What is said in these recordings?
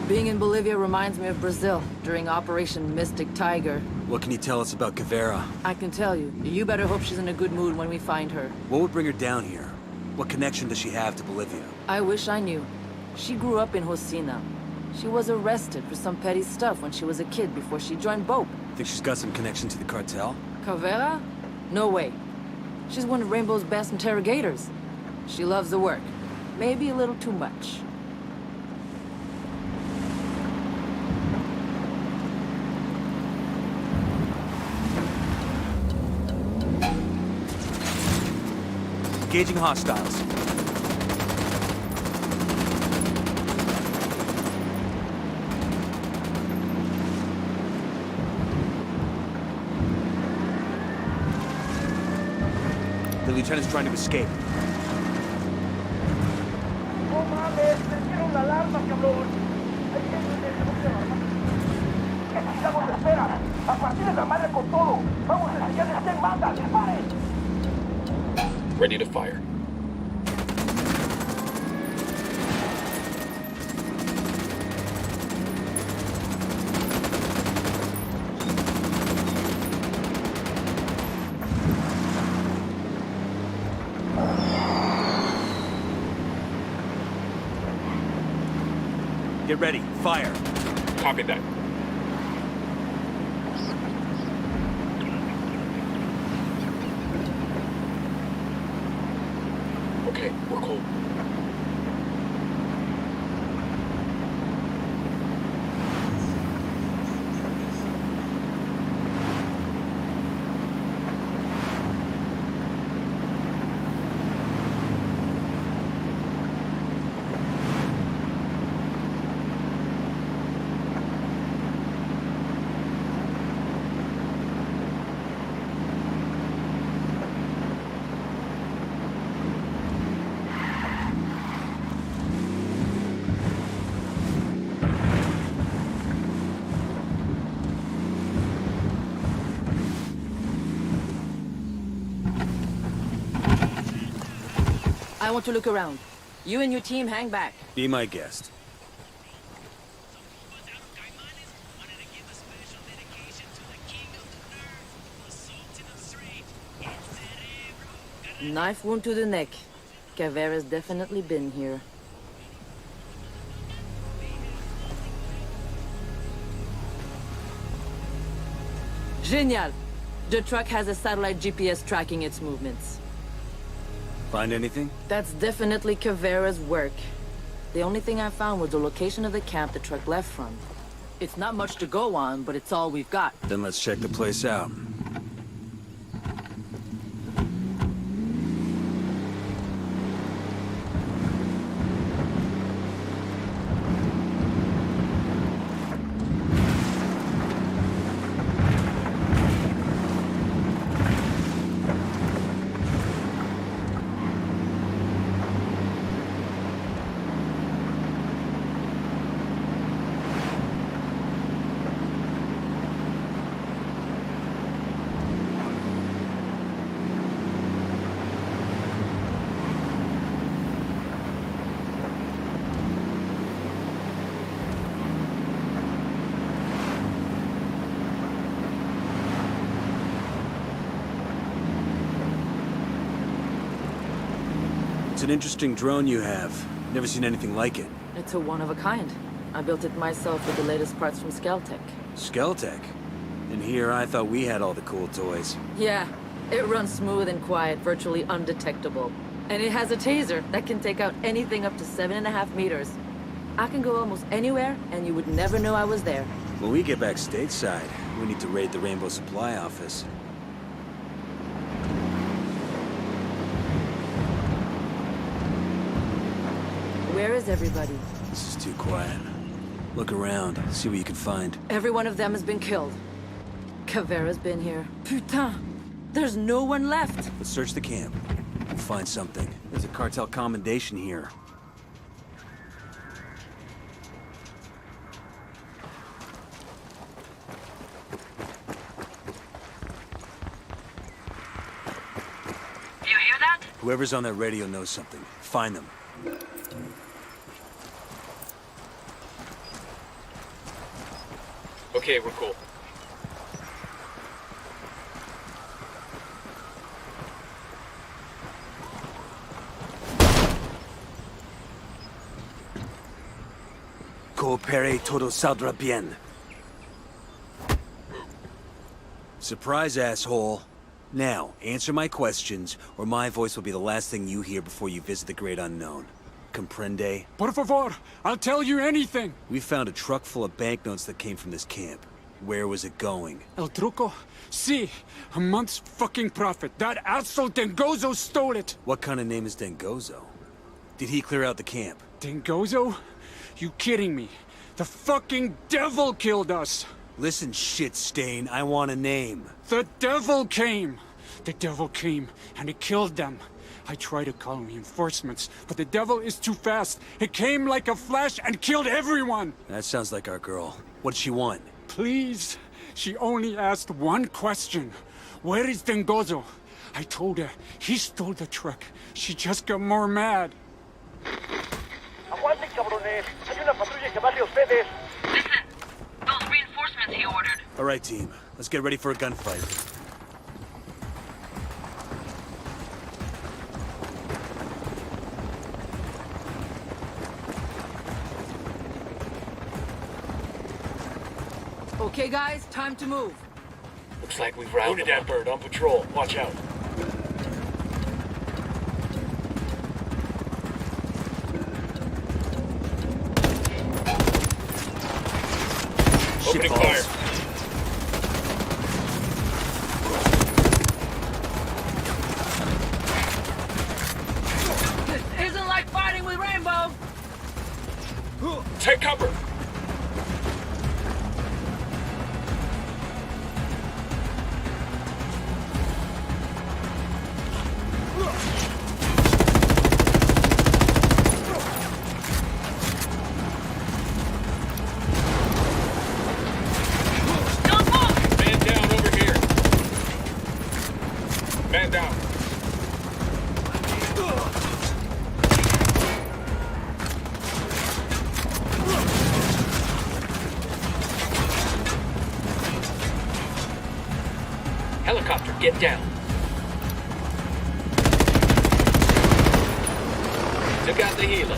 Being in Bolivia reminds me of Brazil during Operation Mystic Tiger. What can you tell us about Caveira? I can tell you. You better hope she's in a good mood when we find her. What would bring her down here? What connection does she have to Bolivia? I wish I knew. She grew up in Josina. She was arrested for some petty stuff when she was a kid before she joined BOPE. Think she's got some connection to the cartel? Caveira? No way. She's one of Rainbow's best interrogators. She loves the work. Maybe a little too much. Engaging hostiles. The lieutenant's trying to escape. ¡No mames! ¡Prendieron la alarma, cabrón! ¡Hay gente en el núcleo! ¡Necesitamos espera! ¡A partir de la madre con todo! ¡Vamos a enseñarles quién manda! ¡Disparen! Ready to fire. Get ready. Fire. Copy that. Okay, we're cool. I want to look around. You and your team hang back. Be my guest. Knife wound to the neck. Caveira's definitely been here. Genial! The truck has a satellite GPS tracking its movements. Find anything? That's definitely Caveira's work. The only thing I found was the location of the camp the truck left from. It's not much to go on, but it's all we've got. Then let's check the place out. It's an interesting drone you have. Never seen anything like it. It's a one-of-a-kind. I built it myself with the latest parts from Skeltec. Skeltec? And here I thought we had all the cool toys. Yeah, it runs smooth and quiet, virtually undetectable. And it has a taser that can take out anything up to 7.5 meters. I can go almost anywhere, and you would never know I was there. When we get back stateside, we need to raid the Rainbow Supply office. Where is everybody? This is too quiet. Look around, see what you can find. Every one of them has been killed. Caveira's been here. Putain! There's no one left! Let's search the camp. We'll find something. There's a cartel commendation here. You hear that? Whoever's on that radio knows something. Find them. Okay, we're cool. Coopere todo saldrá bien. Surprise, asshole. Now, answer my questions, or my voice will be the last thing you hear before you visit the great unknown. Comprende? Por favor, I'll tell you anything. We found a truck full of banknotes that came from this camp. Where was it going? El truco? Si, a month's fucking profit. That asshole Dengozo stole it. What kind of name is Dengozo? Did he clear out the camp? Dengozo? You kidding me? The fucking devil killed us. Listen, shit stain, I want a name. The devil came. The devil came, and he killed them. I tried to call reinforcements, but the devil is too fast. It came like a flash and killed everyone. That sounds like our girl. What does she want? Please. She only asked one question. Where is Dengozo? I told her he stole the truck. She just got more mad. Aguanten, cabrones. Hay una patrulla que va hacia ustedes. Listen, those reinforcements he ordered. All right, team. Let's get ready for a gunfight. Okay, guys, time to move. Looks like we've routed that bird on patrol. Watch out. Opening fire. This isn't like fighting with Rainbow. Take cover. Man down over here. Man down. Helicopter, get down. Took out the healer.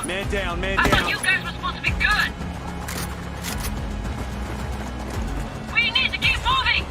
Man down, man I thought down. you guys were supposed to be good. We need to keep moving.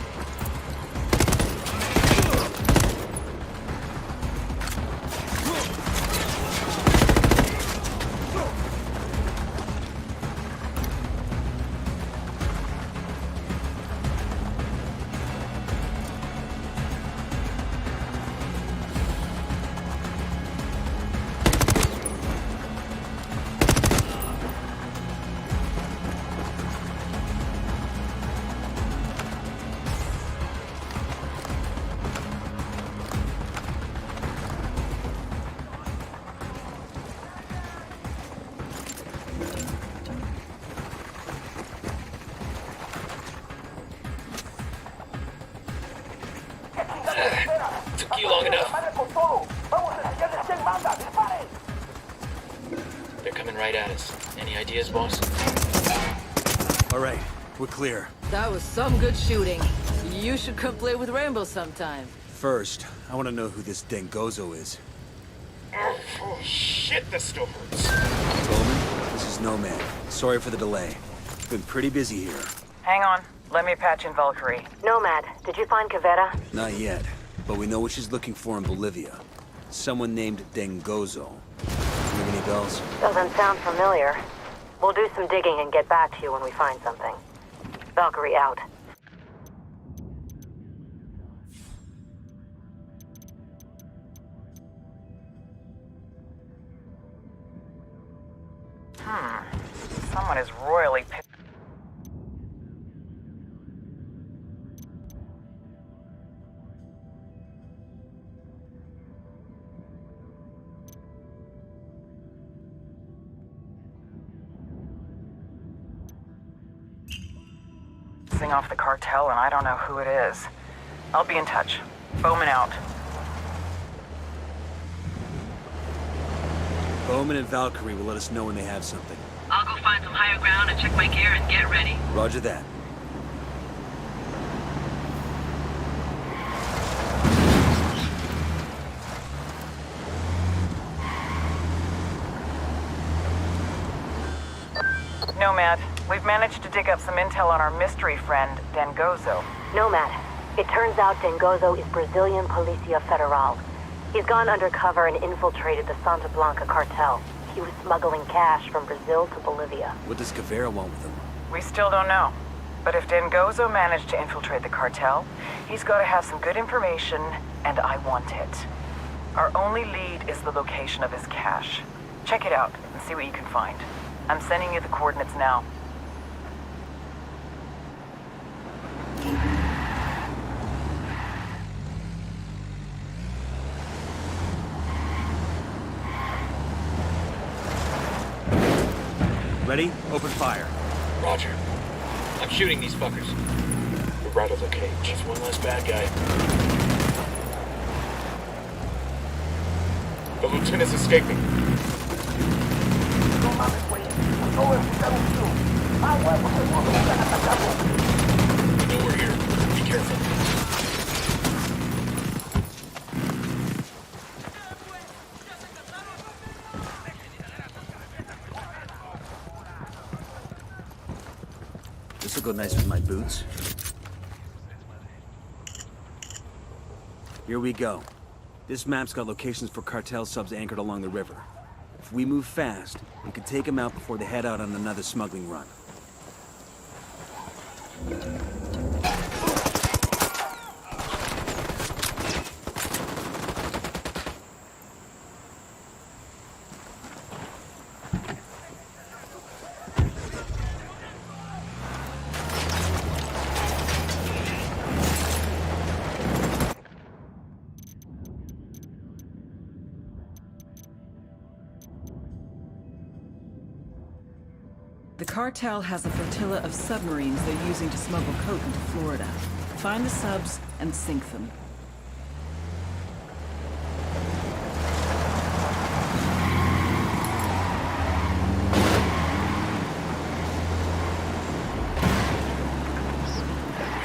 Took you long enough. Madre con todo. Vamos a enseñarles quién manda. ¡Disparen! They're coming right at us. Any ideas, boss? All right, we're clear. That was some good shooting. You should come play with Rainbow sometime. First, I want to know who this Dengozo is. Oh shit, the still hurts. Bowman, this is Nomad. Sorry for the delay. Been pretty busy here. Hang on. Let me patch in Valkyrie. Nomad, did you find Cavetta? Not yet, but we know what she's looking for in Bolivia. Someone named Dengozo. Ring any bells? Doesn't sound familiar. We'll do some digging and get back to you when we find something. Valkyrie out. Someone is royally pissed. pissing off the cartel, and I don't know who it is. I'll be in touch. Bowman out. Bowman and Valkyrie will let us know when they have something. I'll go find some higher ground and check my gear and get ready. Roger that. Nomad, we've managed to dig up some intel on our mystery friend, Dangozo. Nomad, it turns out Dangozo is Brazilian Policia Federal. He's gone undercover and infiltrated the Santa Blanca cartel. He was smuggling cash from Brazil to Bolivia. What does Caveira want with him? We still don't know. But if Dangozo managed to infiltrate the cartel, he's got to have some good information, and I want it. Our only lead is the location of his cache. Check it out and see what you can find. I'm sending you the coordinates now. Ready? Open fire. Roger. I'm shooting these fuckers. The Rattle's okay. Just one less bad guy. The lieutenant's escaping. No mames, güey. Acabo de escuchar un tiro. Ah, huevo, seguro me están atacando. I know we're here. Be careful. This will go nice with my boots. Here we go. This map's got locations for cartel subs anchored along the river. If we move fast, we could take them out before they head out on another smuggling run. The cartel has a flotilla of submarines they're using to smuggle coke into Florida. Find the subs and sink them.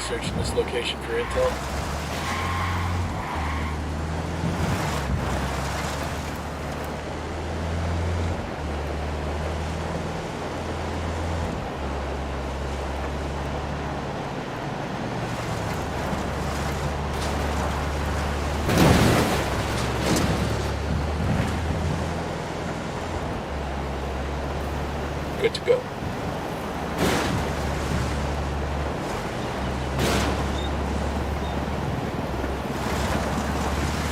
Searching this location for intel. Good to go.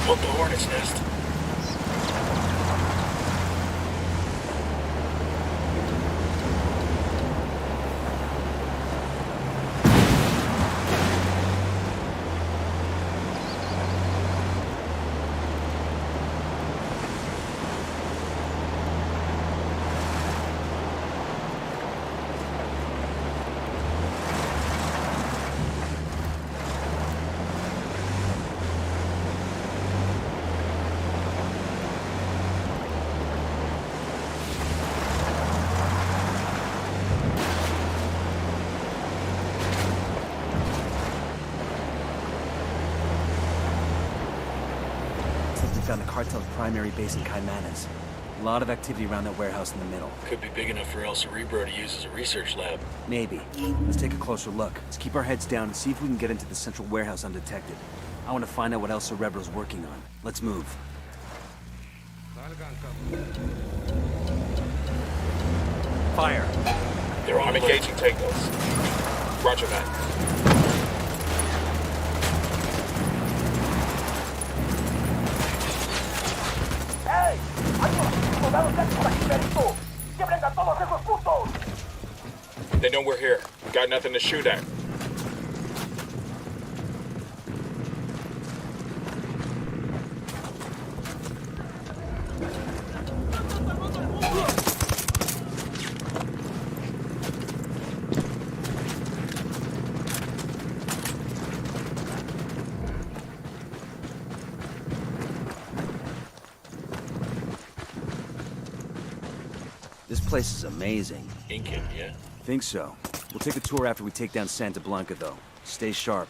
Pump the hornet's nest. Found the cartel's primary base in Caimanes. A lot of activity around that warehouse in the middle. Could be big enough for El Cerebro to use as a research lab. Maybe. Let's take a closer look. Let's keep our heads down and see if we can get into the central warehouse undetected. I want to find out what El Cerebro's working on. Let's move. Fire. I'm engaging takeouts. Roger that. ¡Ey! ¡Hay unos soldados casi por aquí, perito! ¡Quiebren a todos esos putos! They know we're here. Got nothing to shoot at. This place is amazing. Incan, yeah? Think so. We'll take a tour after we take down Santa Blanca, though. Stay sharp.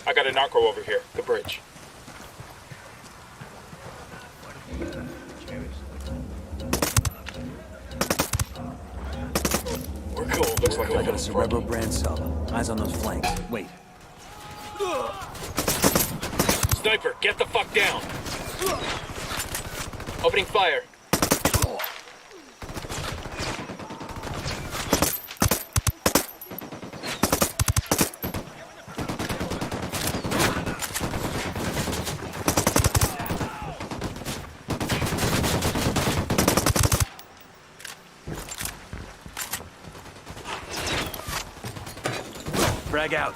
I got a narco over here. The bridge. We're cool. Looks like I got a Cerebro brand sub. Eyes on those flanks. Wait. Sniper, get the fuck down! Opening fire. Frag out.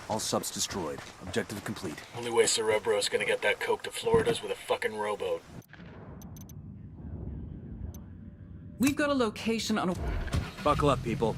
All subs destroyed. Objective complete. Only way Cerebro's gonna get that coke to Florida's with a fucking rowboat. We've got a location on a... Buckle up, people.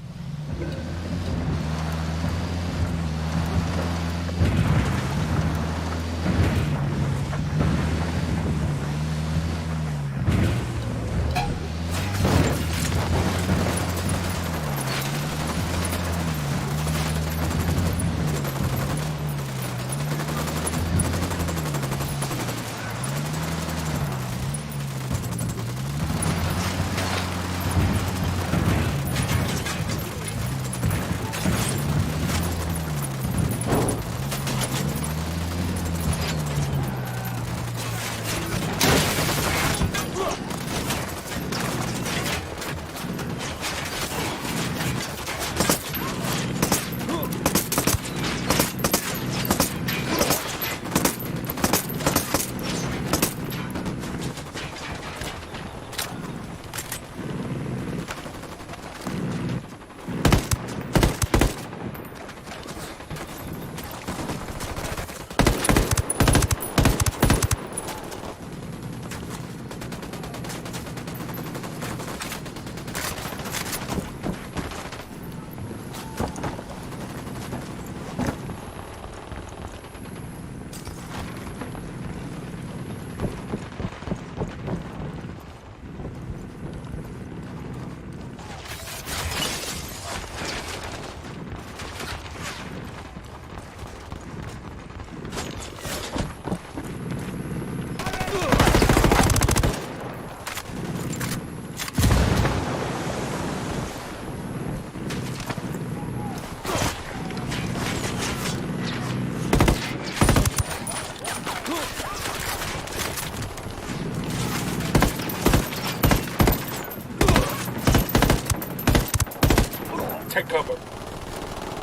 Take cover.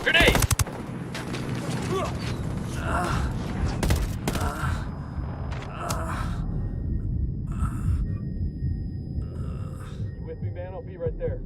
Grenade! You with me, man? I'll be right there.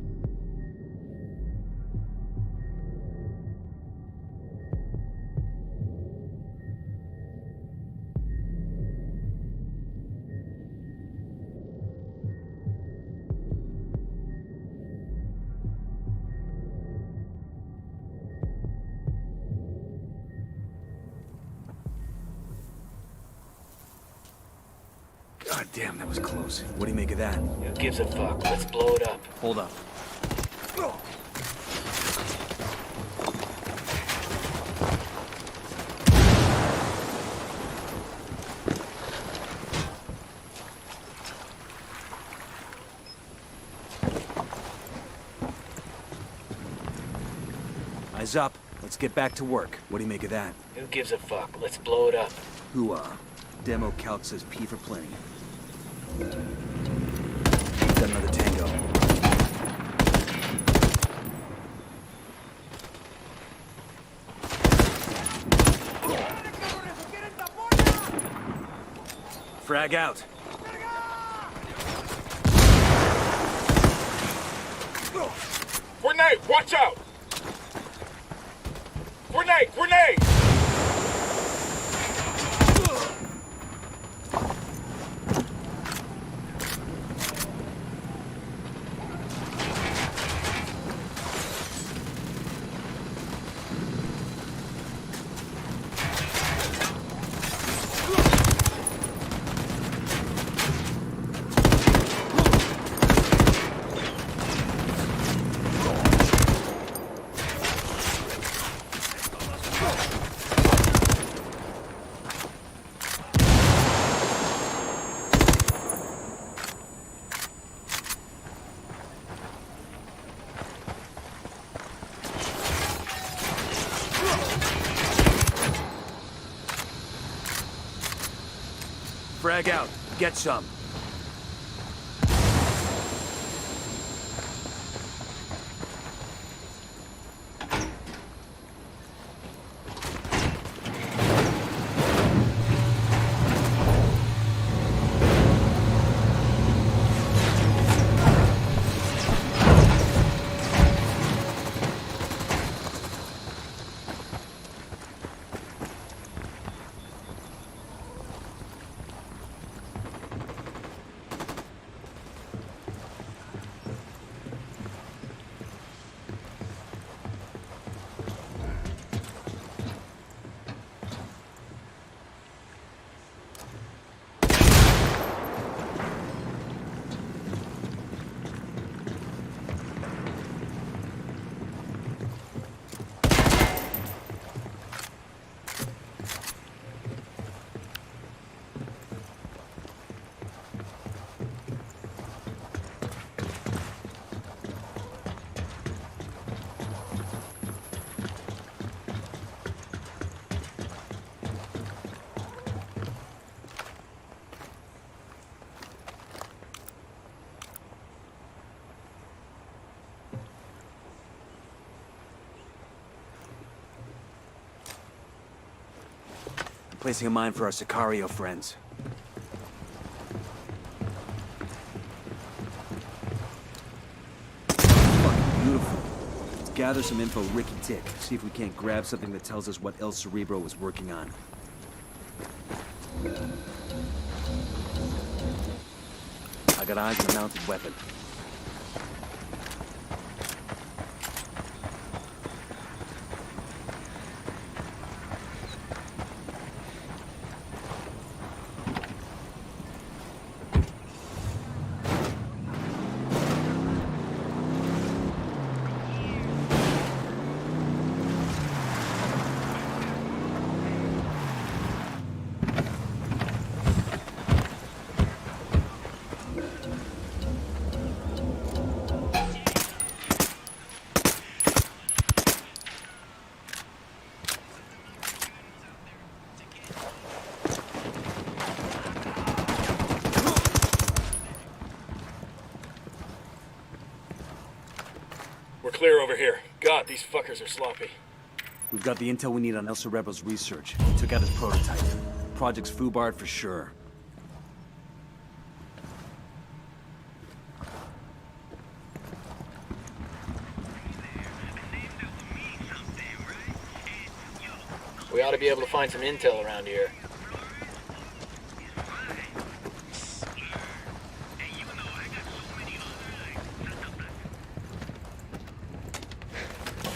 God damn, that was close. What do you make of that? Who gives a fuck? Let's blow it up. Hold up. Eyes up. Let's get back to work. What do you make of that? Who gives a fuck? Let's blow it up. Hooah. Demo calc says P for plenty. Got another tango. Frag out. Grenade! Watch out! Grenade! Grenade! Frag out. Get some. Placing a mine for our Sicario friends. Fucking beautiful. Let's gather some info ricky-tick. See if we can't grab something that tells us what El Cerebro was working on. I got eyes on a mounted weapon. We're clear over here. God, these fuckers are sloppy. We've got the intel we need on El Cerebro's research. Took out his prototype. Project's foobarred for sure. We ought to be able to find some intel around here.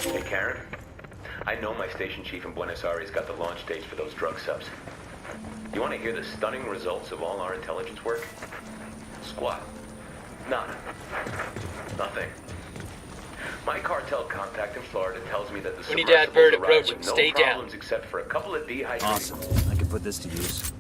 Hey, Karen. I know my station chief in Buenos Aires got the launch dates for those drug subs. You want to hear the stunning results of all our intelligence work? Squat. Nada. Nothing. My cartel contact in Florida tells me that the We need to add bird submersibles approach arrived him. with no Stay down. problems except for a couple of dehydrated... Awesome. I can put this to use.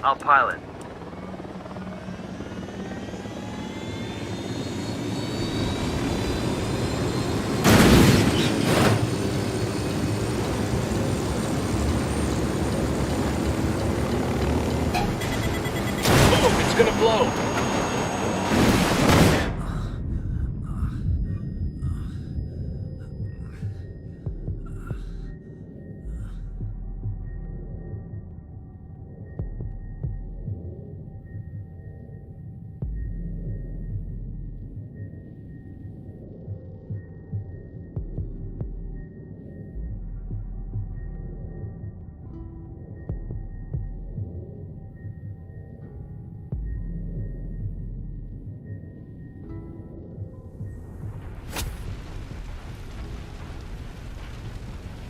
I'll pilot. Oh, it's gonna blow.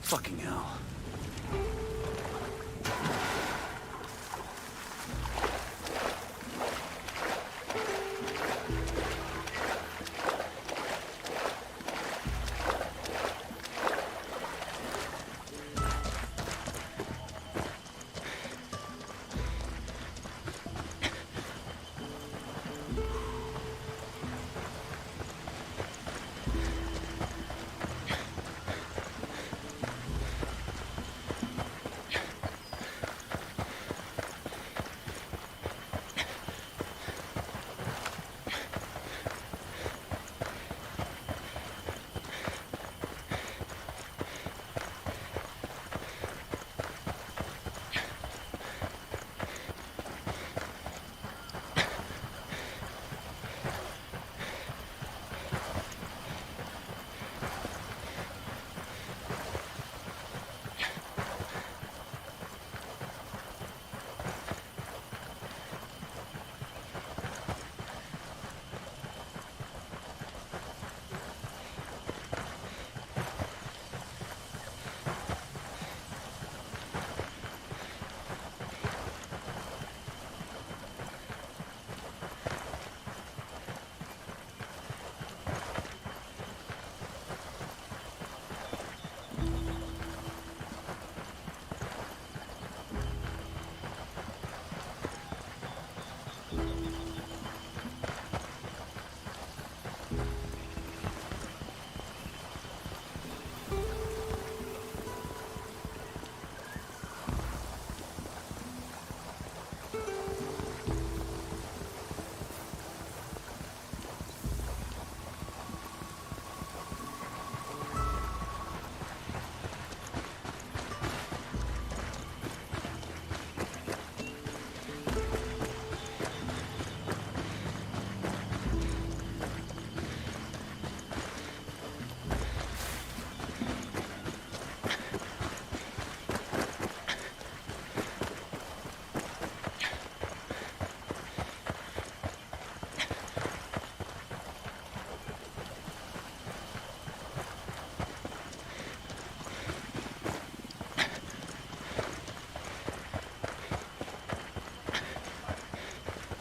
Fucking hell.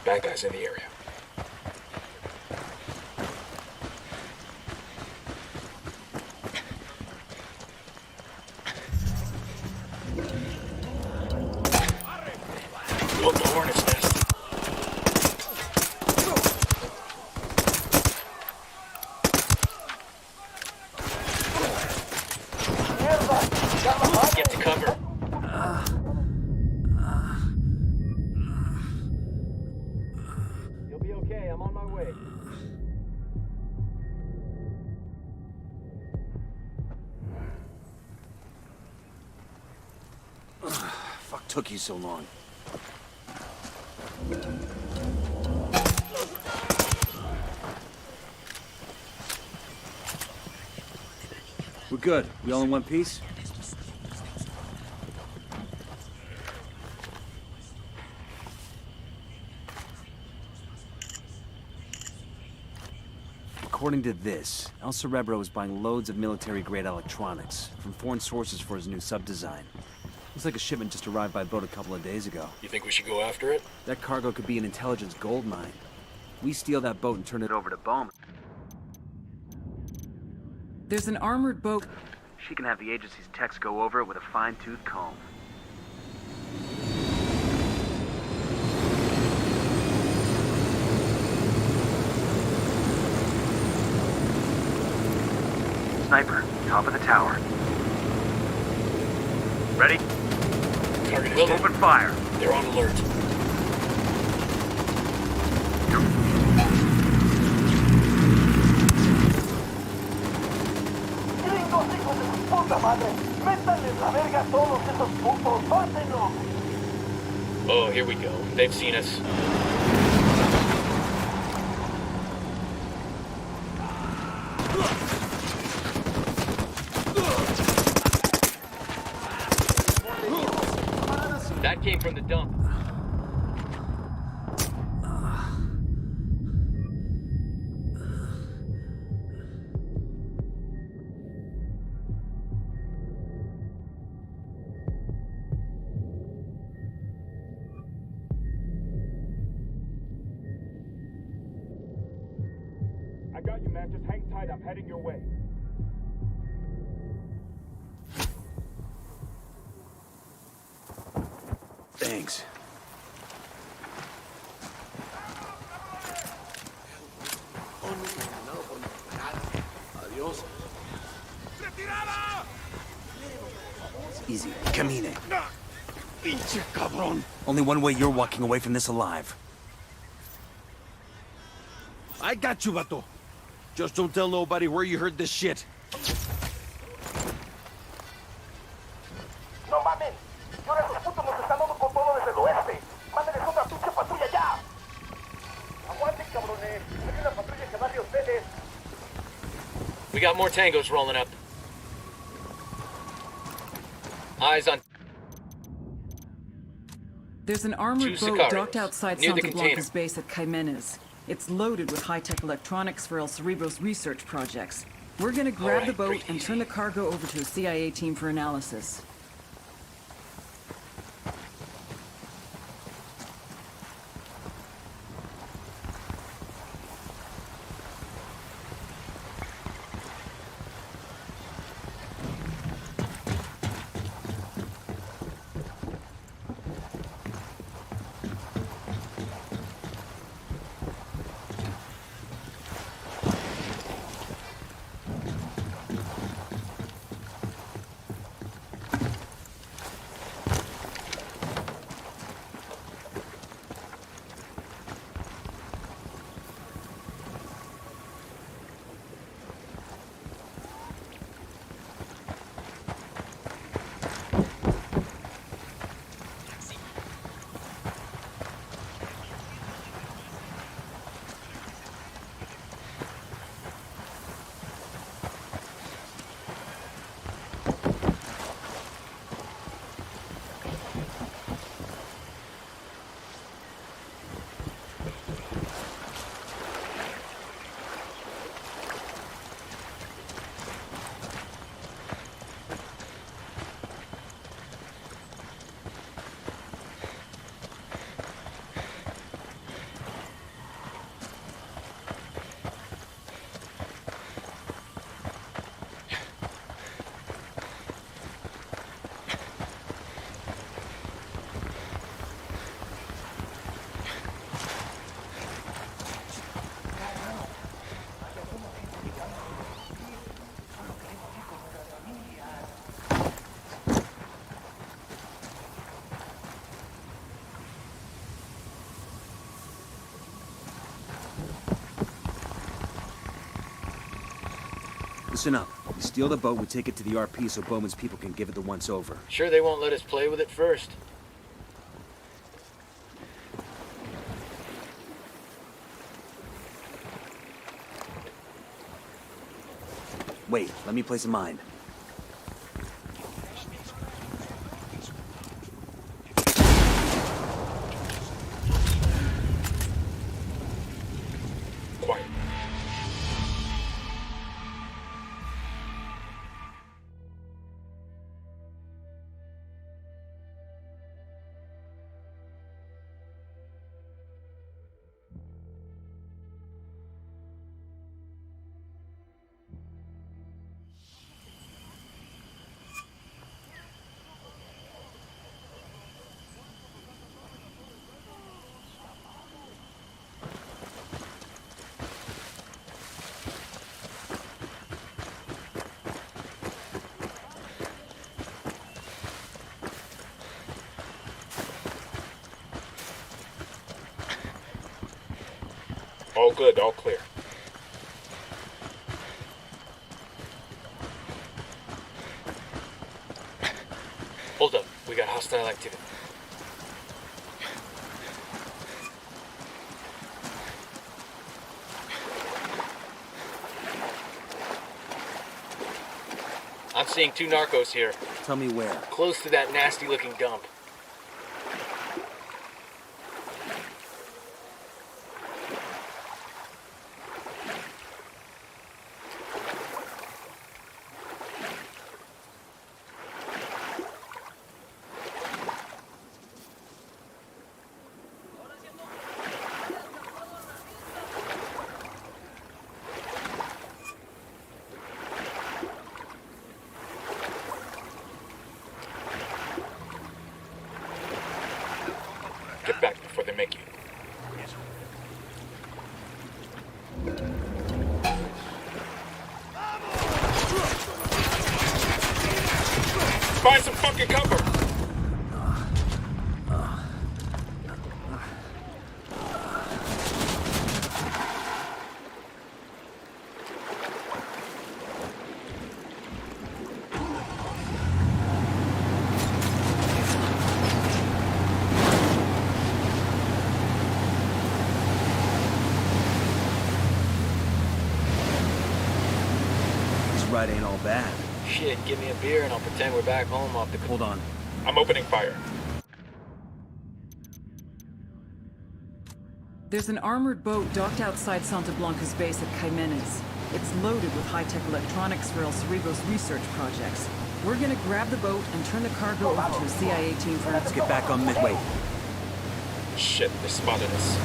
Bad guys in the area. Look, the hornet's nest. Get to cover. You'll be okay. I'm on my way. Fuck took you so long? We're good. We all in one piece? According to this, El Cerebro is buying loads of military-grade electronics from foreign sources for his new sub-design. Looks like a shipment just arrived by boat a couple of days ago. You think we should go after it? That cargo could be an intelligence gold mine. We steal that boat and turn it over to Bowman. There's an armored boat. She can have the agency's techs go over it with a fine-tooth comb. Sniper, top of the tower. Ready? Target is dead. Open fire. They're on alert. ¡Gringos, hijos de su puta madre! ¡Métanles la verga a todos esos putos! ¡Mátenlos! Oh, here we go. They've seen us. That came from the dump. I got you, man. Just hang tight. I'm heading your way. Thanks. It's easy. Camine. Pinche cabrón. Only one way you're walking away from this alive. I got you, vato. Just don't tell nobody where you heard this shit. No mames. Y ahora esos putos nos están dando con todo desde el oeste. Mándenles otra pinche patrulla ya. Aguanten, cabrones. Hay una patrulla que va hacia ustedes. We got more tangos rolling up. Eyes on. There's an armored Two boat Sicarios, docked outside near the Santa container. Blanca's base at Jimenez. It's loaded with high-tech electronics for El Cerebro's research projects. We're gonna grab right, the boat breathe and easy. turn the cargo over to a CIA team for analysis. Listen up. We steal the boat, we take it to the RP so Bowman's people can give it the once-over. Sure they won't let us play with it first. Wait, let me place a mine. Quiet. All good, all clear. Hold up, we got hostile activity. I'm seeing 2 narcos here, Tell me where. close to that nasty looking dump. Get back before they make you. Find some fucking cover! Ride ain't all bad. Shit, give me a beer and I'll pretend we're back home off the... Hold on. I'm opening fire. There's an armored boat docked outside Santa Blanca's base at Caimenes. It's loaded with high-tech electronics for El Cerrigo's research projects. We're gonna grab the boat and turn the cargo over to a CIA team for... Let's get back on midway. Shit, they spotted us.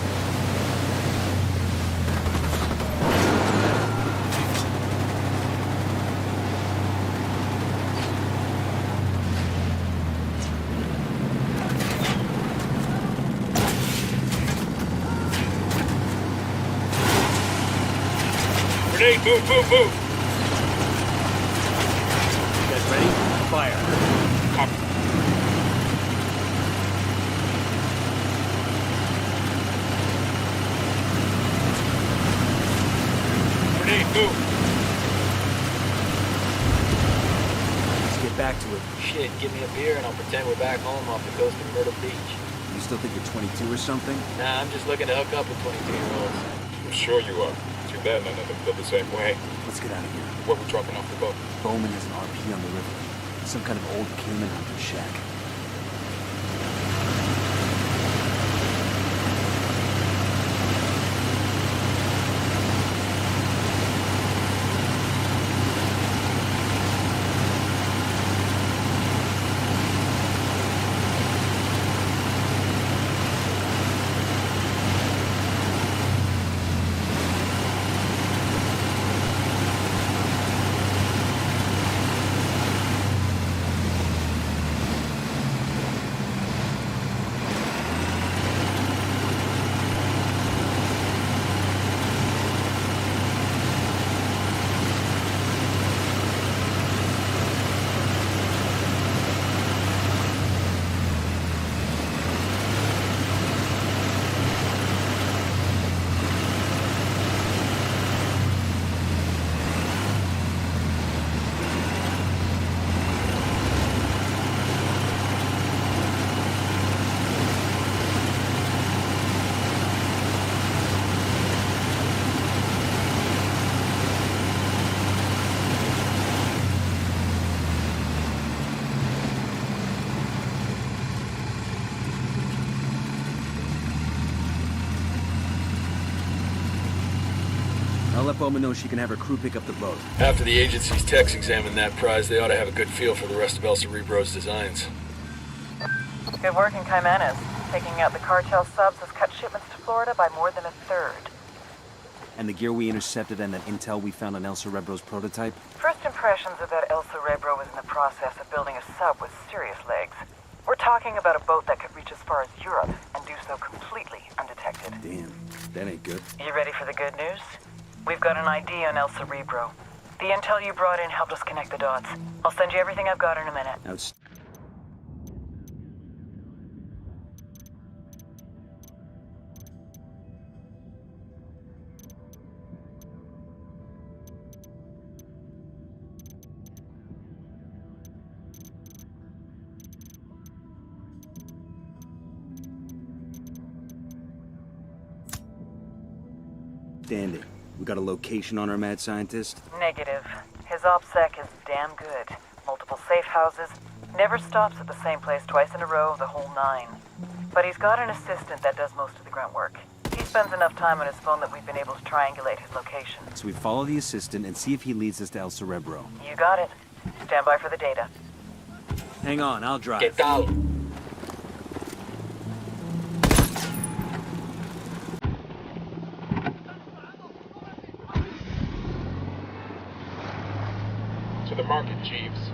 Grenade, move, move, move! You guys ready? Fire. Copy. Grenade, move! Let's get back to it. Shit, give me a beer and I'll pretend we're back home off the coast of Myrtle Beach. You still think you're 22 or something? Nah, I'm just looking to hook up with 22-year-olds. I'm sure you are. Too bad none of them feel the same way. Let's get out of here. Where we dropping off the boat? Bowman has an RP on the river. Some kind of old Cayman hunter shack. I'll let Bowman know she can have her crew pick up the boat. After the agency's techs examine that prize, they ought to have a good feel for the rest of El Cerebro's designs. Good work in Jimenez. Taking out the cartel subs has cut shipments to Florida by more than a third. And the gear we intercepted and that intel we found on El Cerebro's prototype? First impressions are that El Cerebro was in the process of building a sub with serious legs. We're talking about a boat that could reach as far as Europe and do so completely undetected. Damn, that ain't good. You ready for the good news? We've got an ID on El Cerebro. The intel you brought in helped us connect the dots. I'll send you everything I've got in a minute. Outstanding. We got a location on our mad scientist? Negative. His OPSEC is damn good. Multiple safe houses. Never stops at the same place twice in a row, the whole 9. But he's got an assistant that does most of the grunt work. He spends enough time on his phone that we've been able to triangulate his location. So we follow the assistant and see if he leads us to El Cerebro. You got it. Stand by for the data. Hang on, I'll drive. Get down. To the market, Jeeves.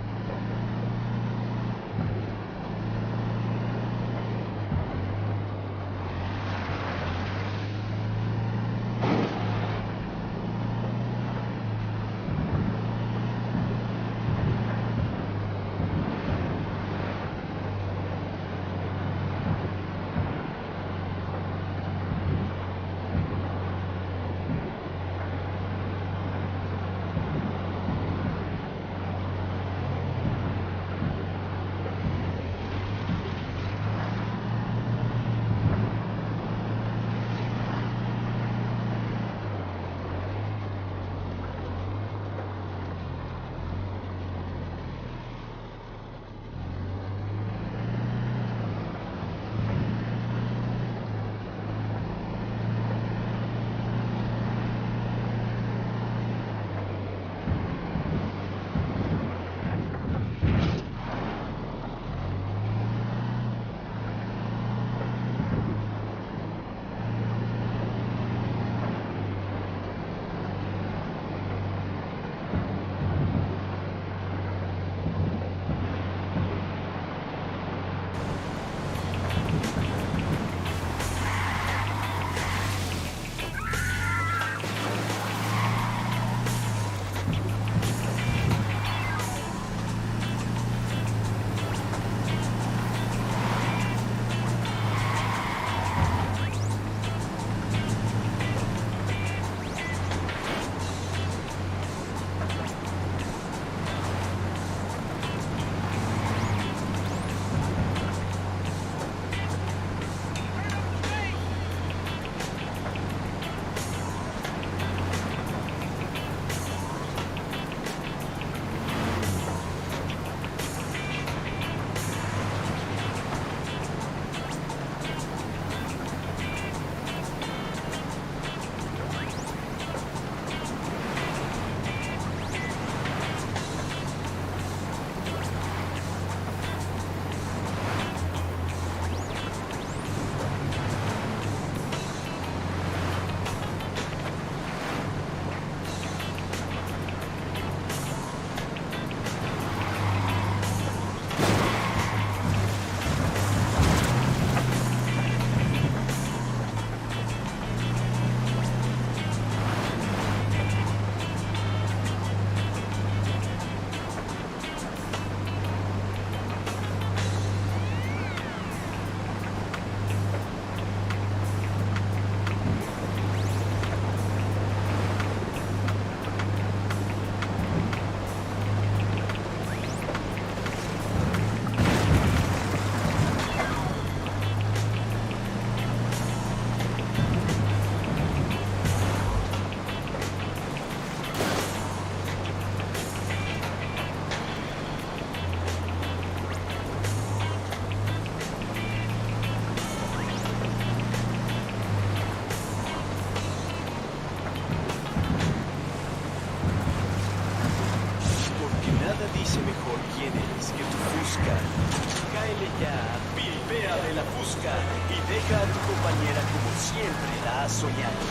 Pilpea de la fusca y deja a tu compañera como siempre la has soñado.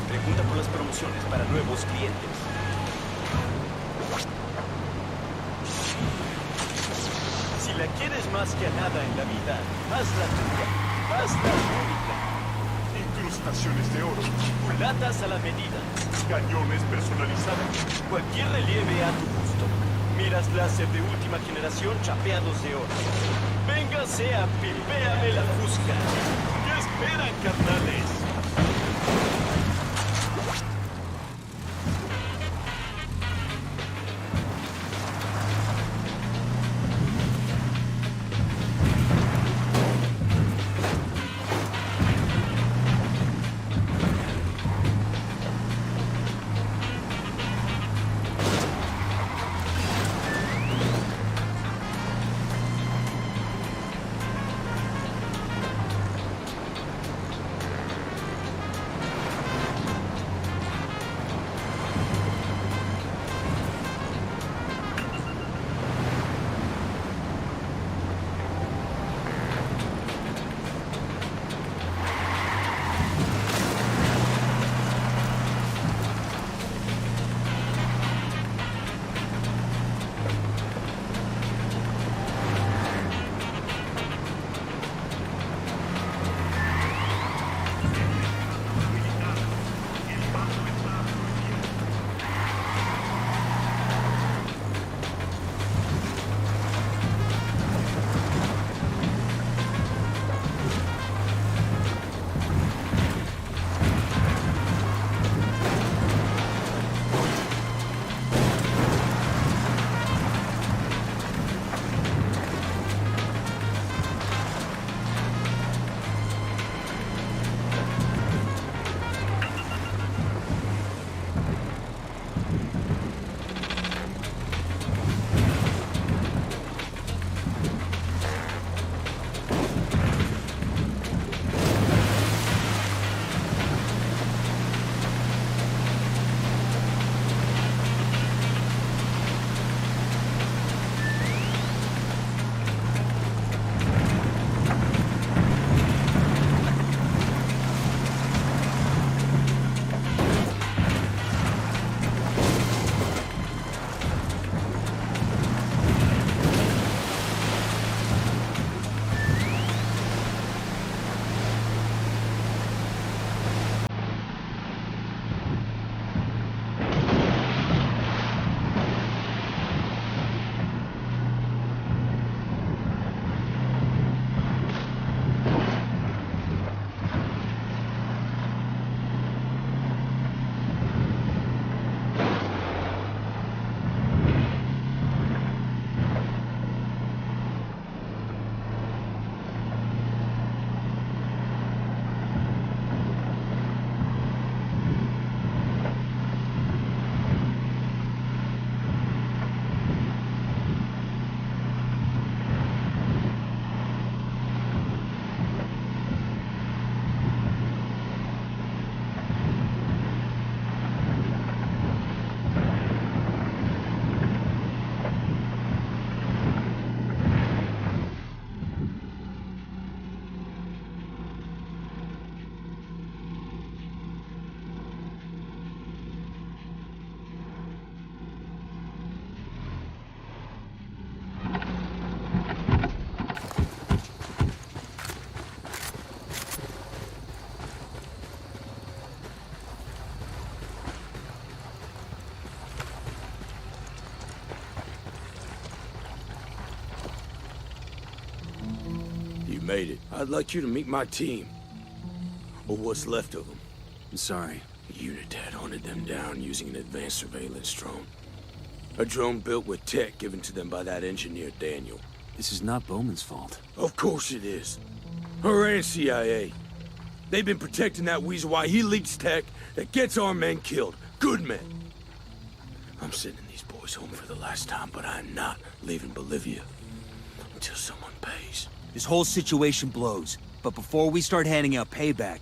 Pregunta por las promociones para nuevos clientes. Si la quieres más que a nada en la vida, hazla tuya, hazla única. Incrustaciones de oro, culatas a la medida, cañones personalizados, cualquier relieve a tu gusto. Miras láser de última generación chapeados de oro. Véngase a Pilpéame la fusca. ¿Qué esperan, carnales? Made it. I'd like you to meet my team. Or what's left of them. I'm sorry. Unidad hunted them down using an advanced surveillance drone. A drone built with tech given to them by that engineer, Daniel. This is not Bowman's fault. Of course it is. Her and CIA. They've been protecting that weasel while he leaks tech that gets our men killed. Good men. I'm sending these boys home for the last time, but I'm not leaving Bolivia until someone pays. This whole situation blows, but before we start handing out payback,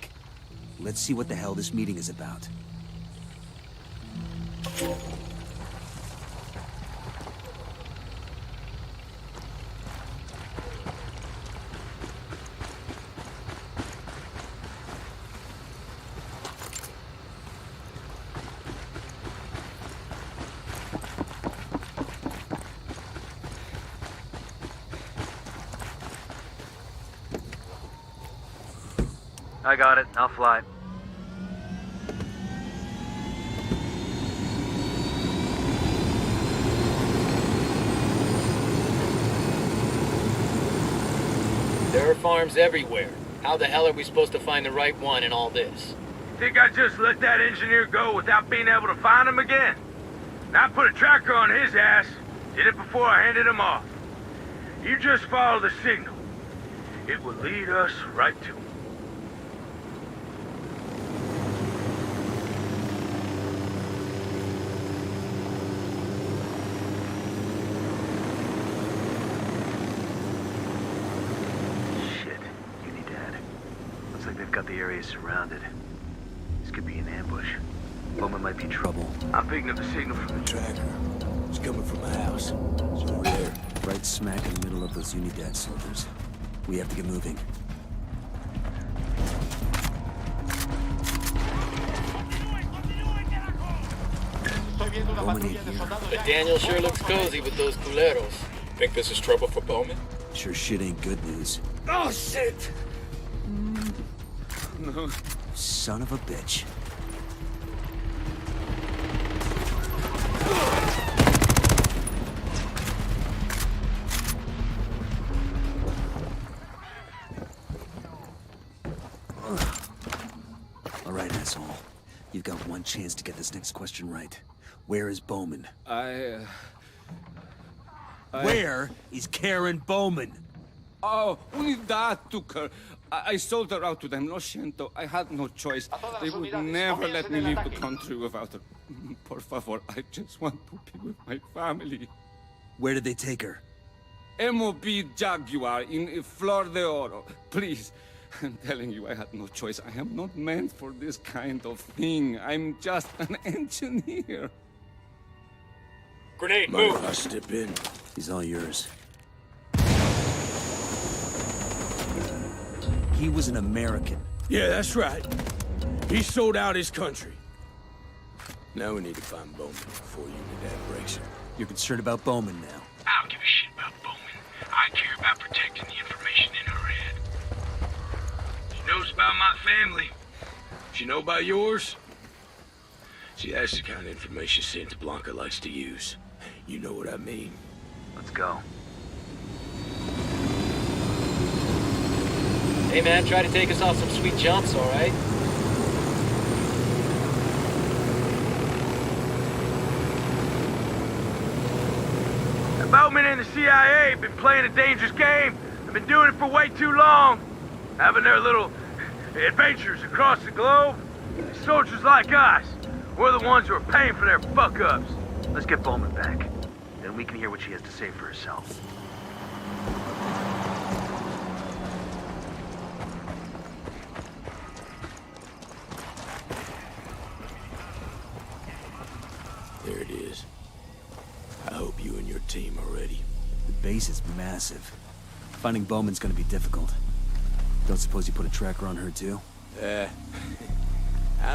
let's see what the hell this meeting is about. I got it. I'll fly. There are farms everywhere. How the hell are we supposed to find the right one in all this? Think I just let that engineer go without being able to find him again? Now I put a tracker on his ass. Did it before I handed him off. You just follow the signal. It will lead us right to him. Got the area surrounded. This could be an ambush. Bowman might be trouble. I'm picking up the signal from the tracker. It's coming from my house. It's over there. Right smack in the middle of those Unidad soldiers. We have to get moving. Bowman ain't here. But Daniel sure looks cozy with those culeros. Think this is trouble for Bowman? Sure shit ain't good news. Oh, shit! No. Son of a bitch. All right, asshole. You've got one chance to get this next question right. Where is Bowman? Where is Karen Bowman? Oh, Unidad took her. I sold her out to them. Lo siento. I had no choice. They would never let me leave the country without her. Por favor, I just want to be with my family. Where did they take her? MOB Jaguar in Flor de Oro. Please. I'm telling you, I had no choice. I am not meant for this kind of thing. I'm just an engineer. Grenade, Mind move! if I step in? He's all yours. He was an American. Yeah, that's right. He sold out his country. Now we need to find Bowman before Unidad breaks him. You're concerned about Bowman now. I don't give a shit about Bowman. I care about protecting the information in her head. She knows about my family. She know about yours? See, that's the kind of information Santa Blanca likes to use. You know what I mean. Let's go. Hey man, try to take us off some sweet jumps, alright? Bowman and the CIA have been playing a dangerous game. They've been doing it for way too long. Having their little adventures across the globe. Soldiers like us, we're the ones who are paying for their fuck-ups. Let's get Bowman back. Then we can hear what she has to say for herself. There it is. I hope you and your team are ready. The base is massive. Finding Bowman's gonna be difficult. Don't suppose you put a tracker on her too? I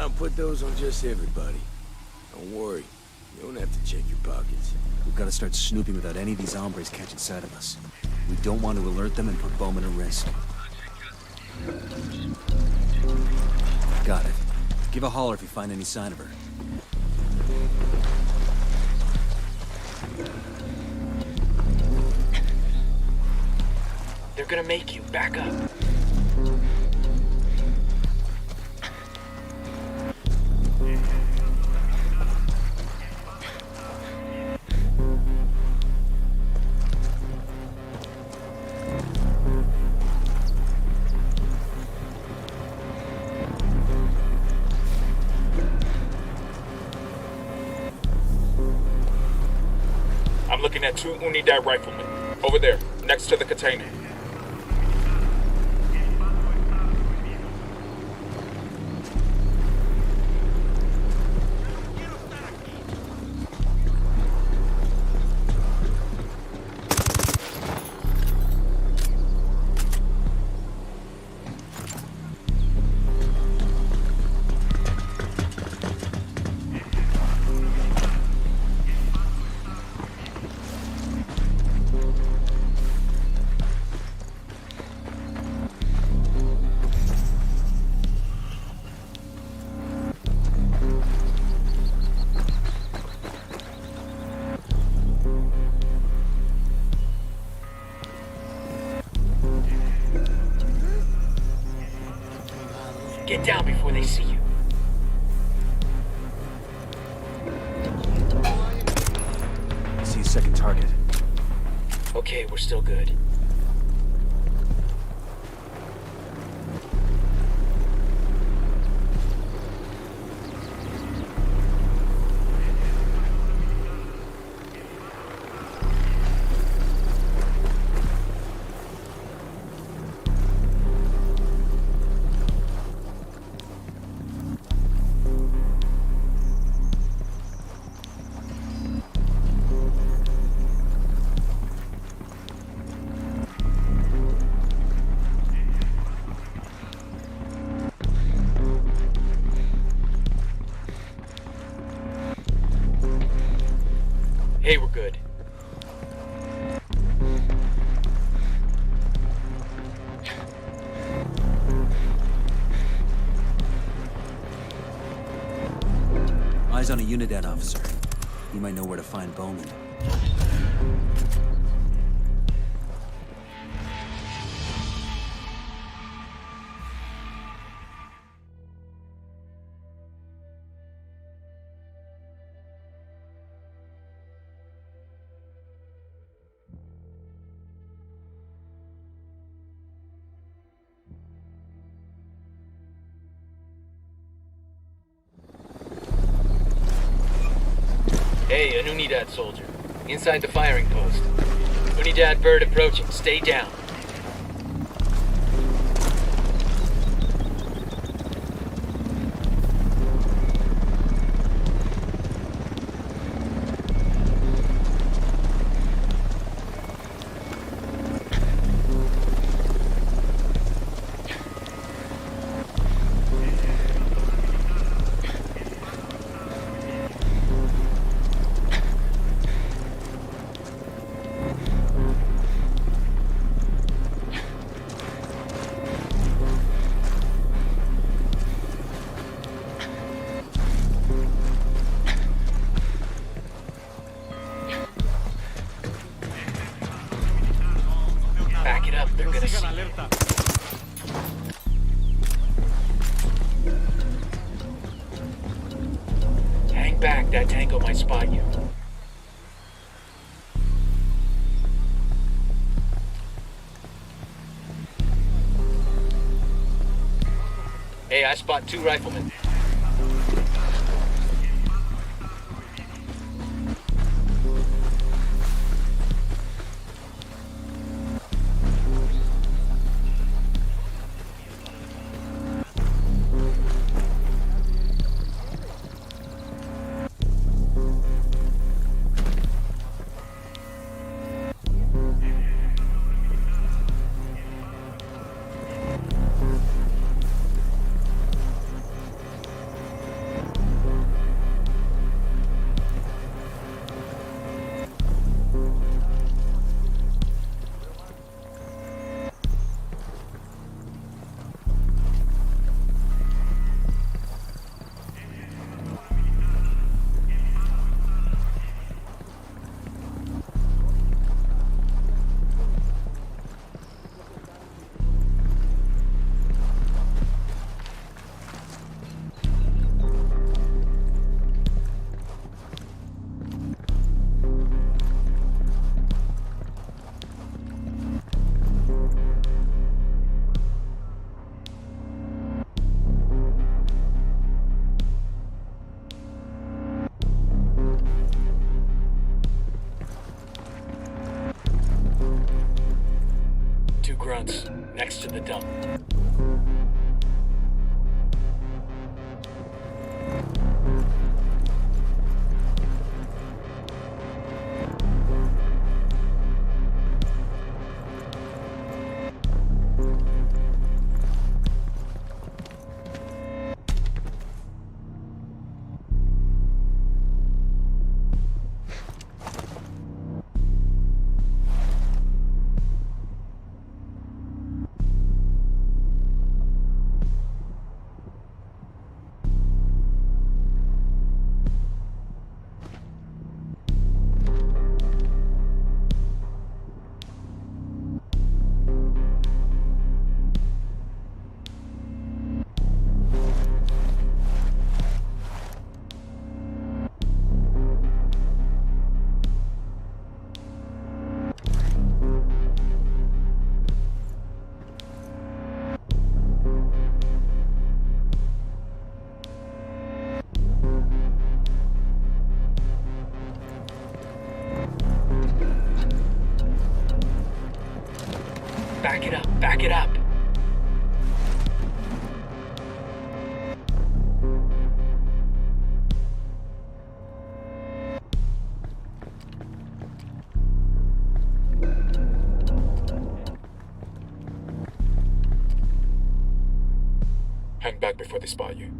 don't put those on just everybody. Don't worry. You don't have to check your pockets. We've got to start snooping without any of these hombres catching sight of us. We don't want to alert them and put Bowman at risk. Got it. Give a holler if you find any sign of her. They're gonna make you back up. I'm looking at 2 Unidad riflemen. Over there, next to the container. Get down before they see you. See a second target. Okay, we're still good. Hey, we're good. Eyes on a Unidad officer. He might know where to find Bowman. Hey, an Unidad soldier. Inside the firing post. Unidad bird approaching. Stay down. Back it up, they're gonna see you. Hang back, that tango might spot you. Hey, I spot 2 riflemen. Grunts, next to the dump. Back it up, back it up. Hang back before they spot you.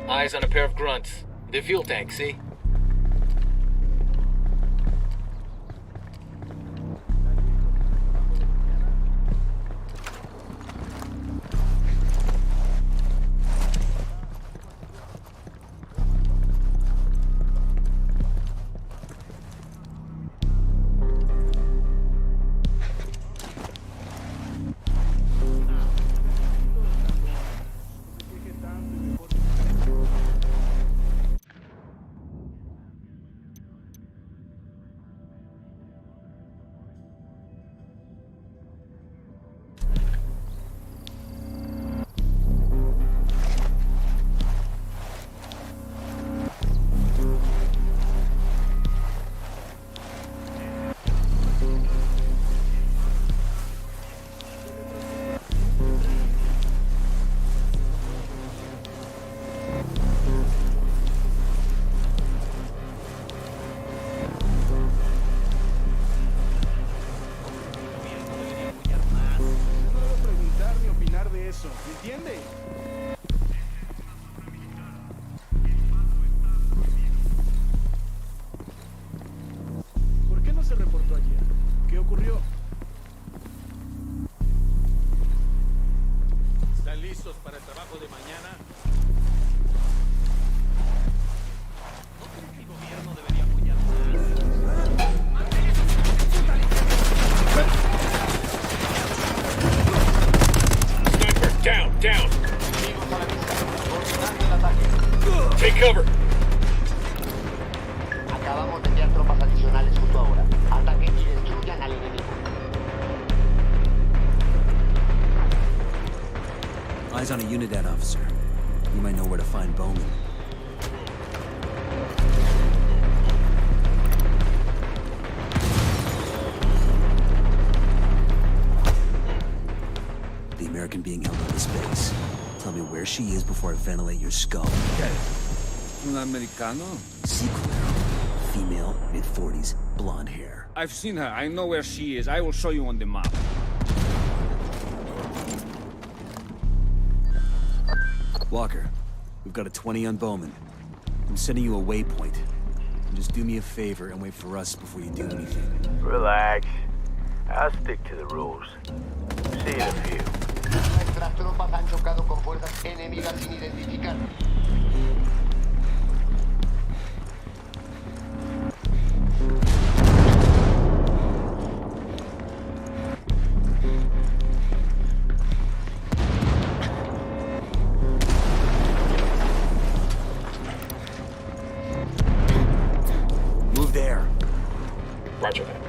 Eyes on a pair of grunts. The fuel tank, see? Down! Take cover! Acabamos de enviar tropas adicionales justo ahora. Ataquen y destruyan al enemigo. Eyes on a Unidad officer. You might know where to find Bowman. The American being held on this base. Tell me where she is before I ventilate your skull. Okay. Un americano? Sí, claro. Female, mid-40s, blonde hair. I've seen her. I know where she is. I will show you on the map. Walker, we've got a 20 on Bowman. I'm sending you a waypoint. Just do me a favor and wait for us before you do anything. Relax. I'll stick to the rules. See you in a few. Nuestras tropas han chocado con fuerzas enemigas sin identificar. Move there. Roger that.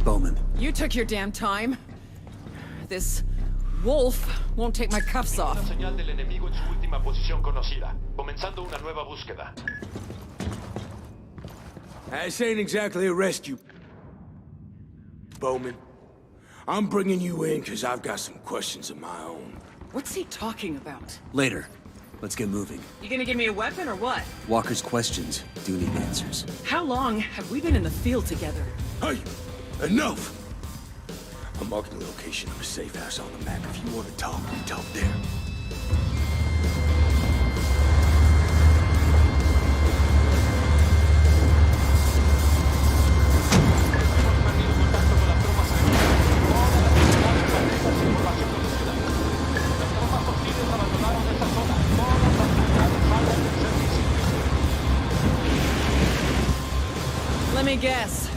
Bowman. You took your damn time. This wolf won't take my cuffs off. Una señal del enemigo en su última posición conocida. Comenzando una nueva búsqueda. This ain't exactly a rescue, Bowman. I'm bringing you in because I've got some questions of my own. What's he talking about? Later. Let's get moving. You gonna give me a weapon or what? Walker's questions do need answers. How long have we been in the field together? Hey, enough! I'm marking the location of a safe house on the map. If you want to talk, we talk there. Let me guess.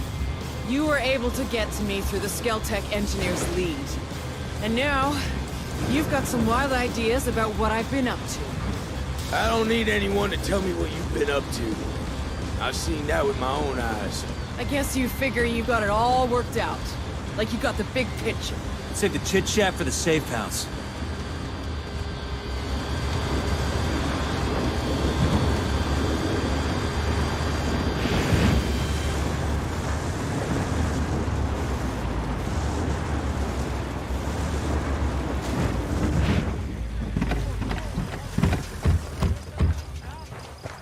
You were able to get to me through the Skeltech engineer's lead. And now, you've got some wild ideas about what I've been up to. I don't need anyone to tell me what you've been up to. I've seen that with my own eyes. I guess you figure you got it all worked out. Like you got the big picture. Save the chit-chat for the safe house.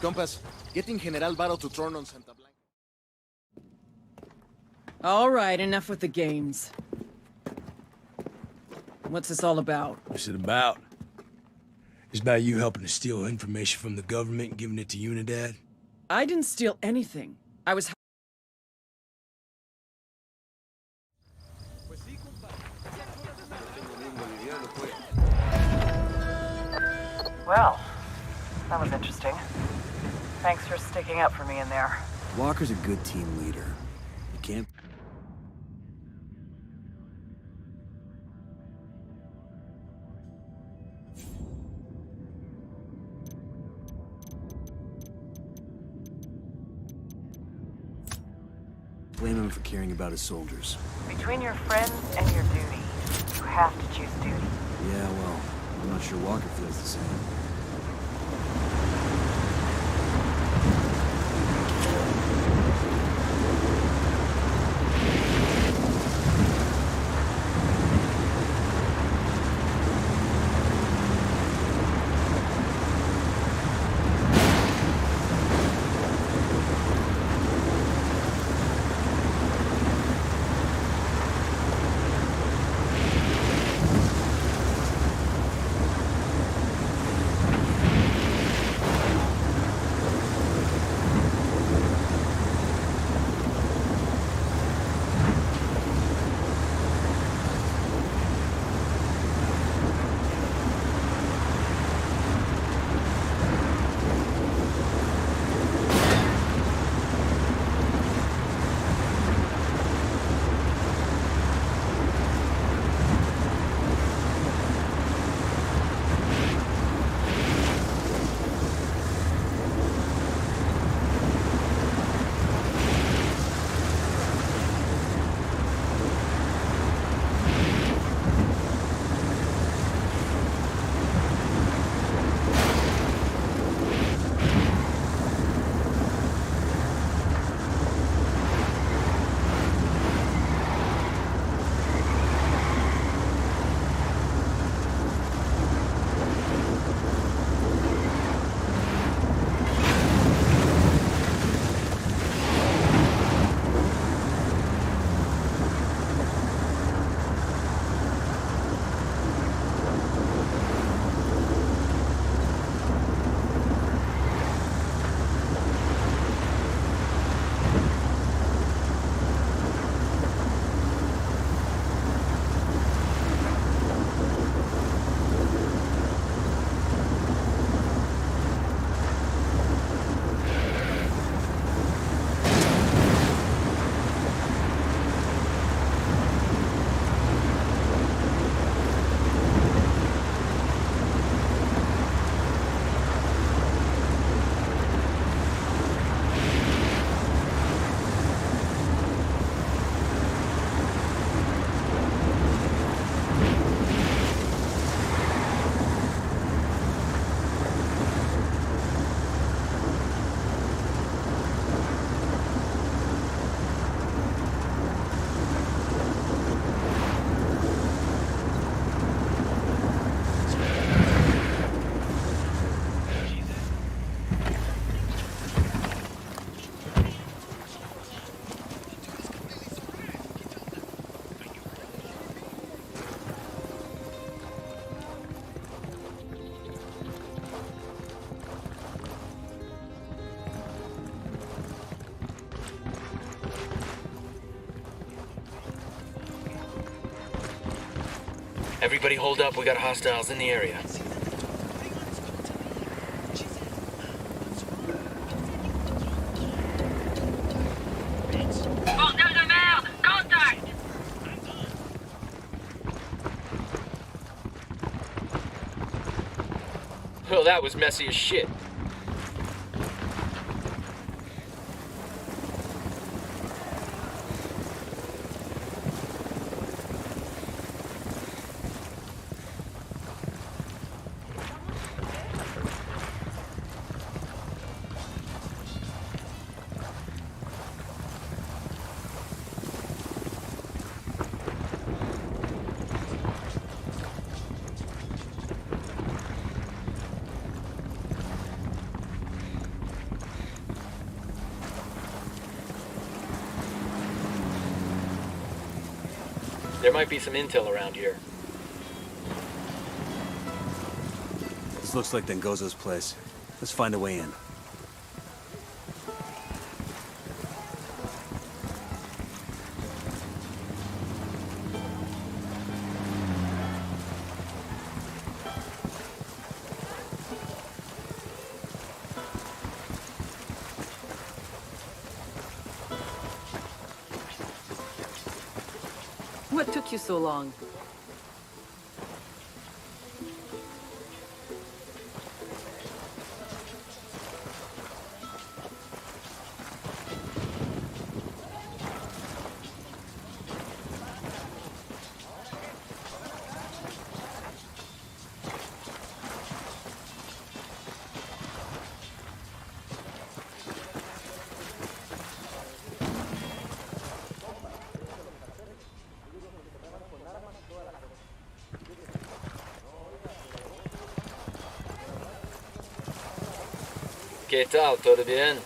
Compass, getting General Barrow to turn on Santa Blanca. All right, enough with the games. What's this all about? What's it about? It's about you helping to steal information from the government and giving it to Unidad. I didn't steal anything. I was... Well, that was interesting. Thanks for sticking up for me in there. Walker's a good team leader. You can't... blame him for caring about his soldiers. Between your friends and your duty, you have to choose duty. Yeah, well, I'm not sure Walker feels the same. Everybody hold up, we got hostiles in the area. Well, that was messy as shit. There might be some intel around here. This looks like Dengozo's place. Let's find a way in. What took you so long? ¿Qué tal? ¿Todo bien?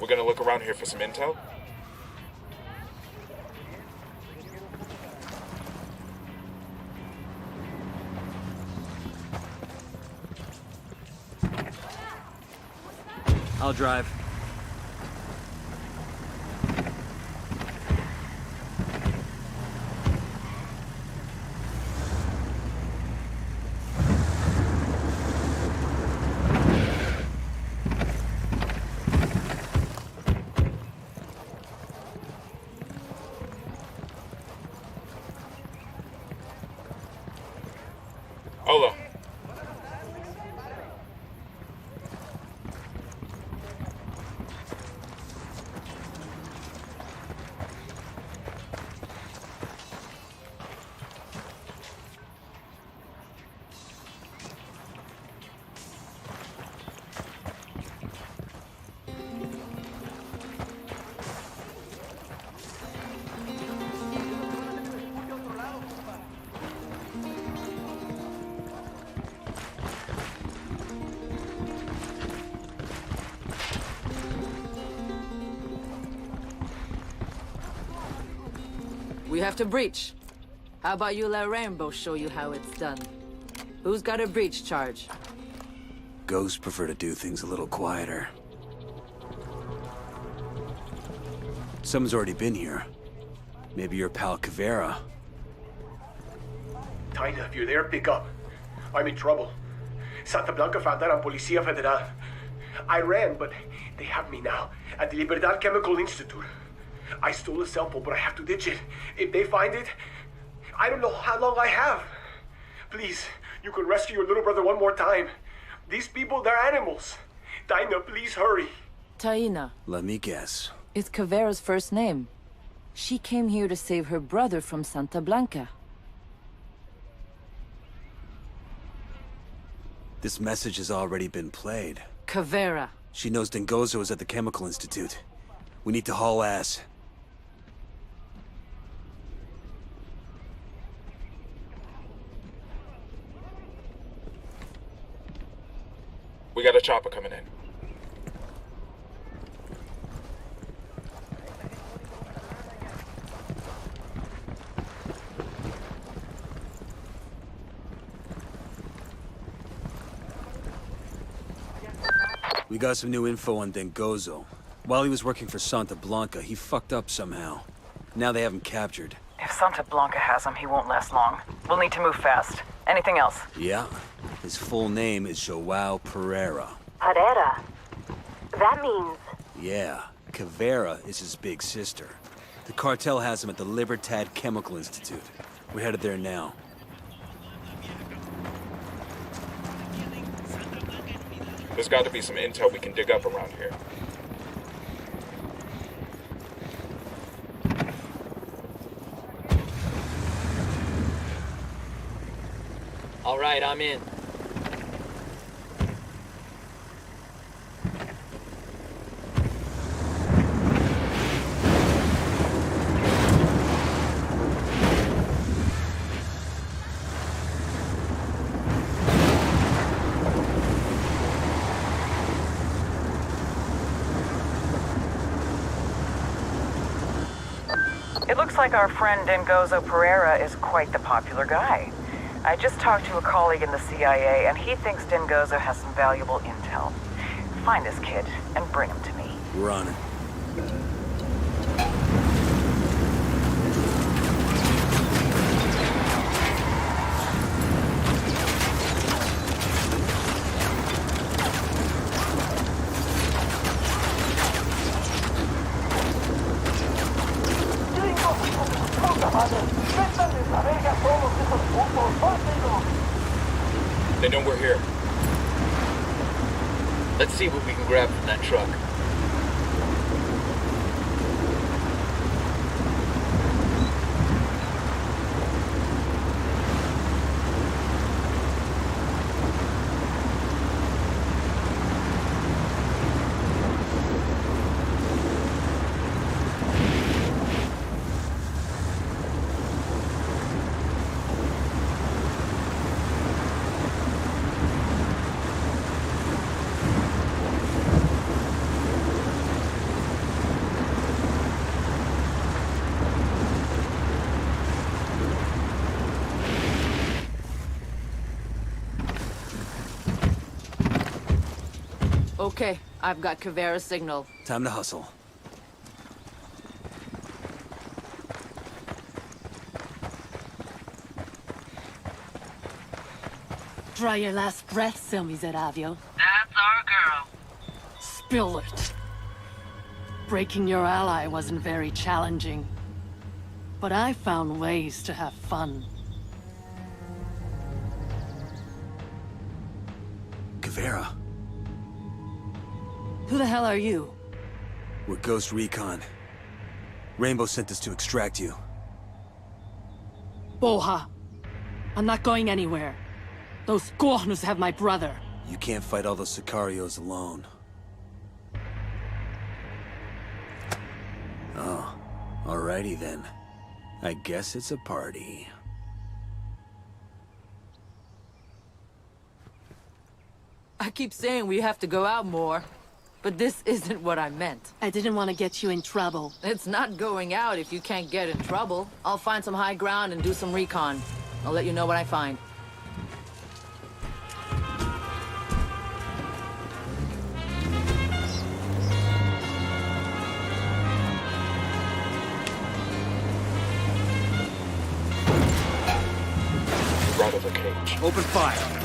We're gonna look around here for some intel? I'll drive. We have to breach. How about you let Rainbow show you how it's done? Who's got a breach charge? Ghosts prefer to do things a little quieter. Someone's already been here. Maybe your pal Caveira. Taina, if you're there, pick up. I'm in trouble. Santa Blanca found out I'm Policía Federal. I ran, but they have me now at the Libertad Chemical Institute. I stole a cell phone, but I have to ditch it. If they find it, I don't know how long I have. Please, you can rescue your little brother one more time. These people, they're animals. Taina, please hurry. Taina. Let me guess. It's Caveira's first name. She came here to save her brother from Santa Blanca. This message has already been played. Caveira. She knows Dengozo is at the Chemical Institute. We need to haul ass. We got a chopper coming in. We got some new info on Dengozo. While he was working for Santa Blanca, he fucked up somehow. Now they have him captured. If Santa Blanca has him, he won't last long. We'll need to move fast. Anything else? Yeah. His full name is Joao Pereira. Pereira? That means... Yeah. Caveira is his big sister. The cartel has him at the Libertad Chemical Institute. We're headed there now. There's got to be some intel we can dig up around here. All right, I'm in. It looks like our friend Dengozo Pereira is quite the popular guy. I just talked to a colleague in the CIA, and he thinks Dengozo has some valuable intel. Find this kid and bring him to me. We're on it. They know we're here. Let's see what we can grab from that truck. Okay, I've got Caveira's signal. Time to hustle. Try your last breath, Sil Miserabio. That's our girl. Spill it. Breaking your ally wasn't very challenging. But I found ways to have fun. Caveira. Who the hell are you? We're Ghost Recon. Rainbow sent us to extract you. Boha. I'm not going anywhere. Those cornos have my brother. You can't fight all those Sicarios alone. Oh, alrighty then. I guess it's a party. I keep saying we have to go out more. But this isn't what I meant. I didn't want to get you in trouble. It's not going out if you can't get in trouble. I'll find some high ground and do some recon. I'll let you know what I find. Right of the cage. Open fire.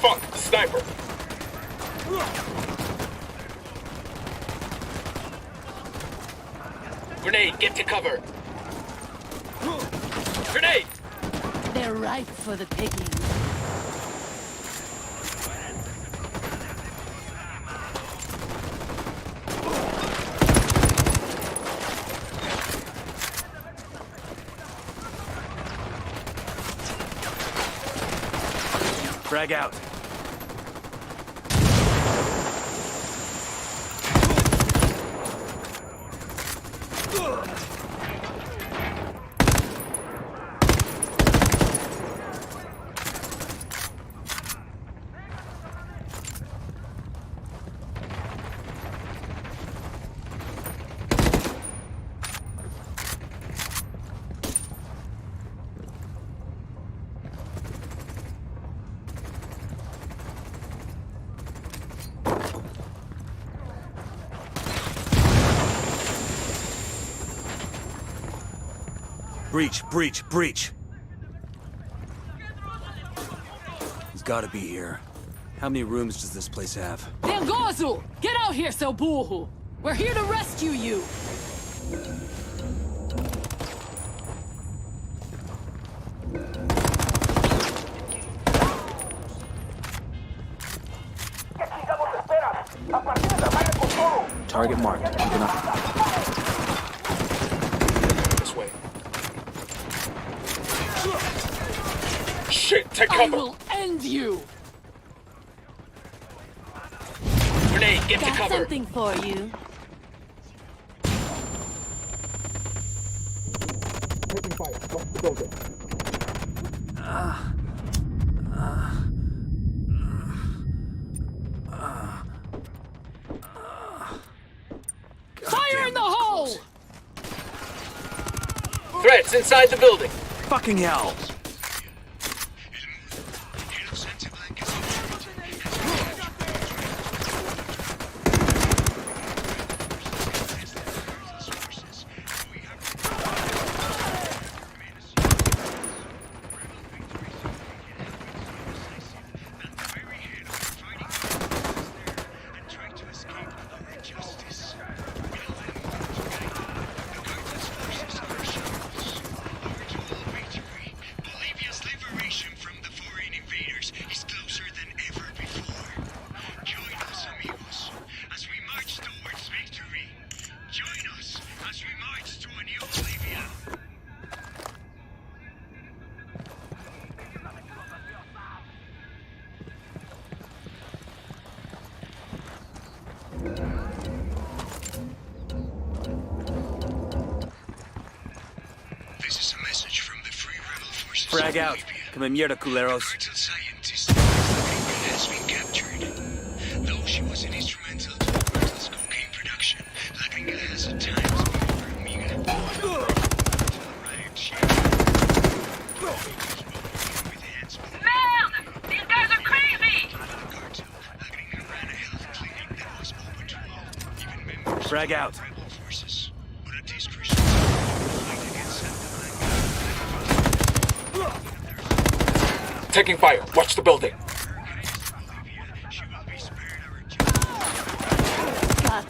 Fuck! Sniper! Grenade, get to cover. Grenade! They're ripe for the picking. Frag out. Breach, breach, breach. He's gotta be here. How many rooms does this place have? Dengozu! Get out here, seu burro! We're here to rescue you! Target marked. Keep an This way. Shit, take I cover! will end you! Grenade, get to Got cover. something for you. Taking fire. Watch the building. Fire in the hole! Threats inside the building. Fucking hell! Frag out. Come in, mierda, culeros. Has been captured. Though she was an instrumental to Portal's cocaine production, La Gringa has at times been for Amiga. Merde! These guys are crazy! Frag out. Taking fire. Watch the building.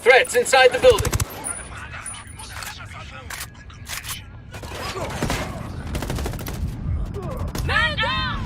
Threats inside the building. Man down!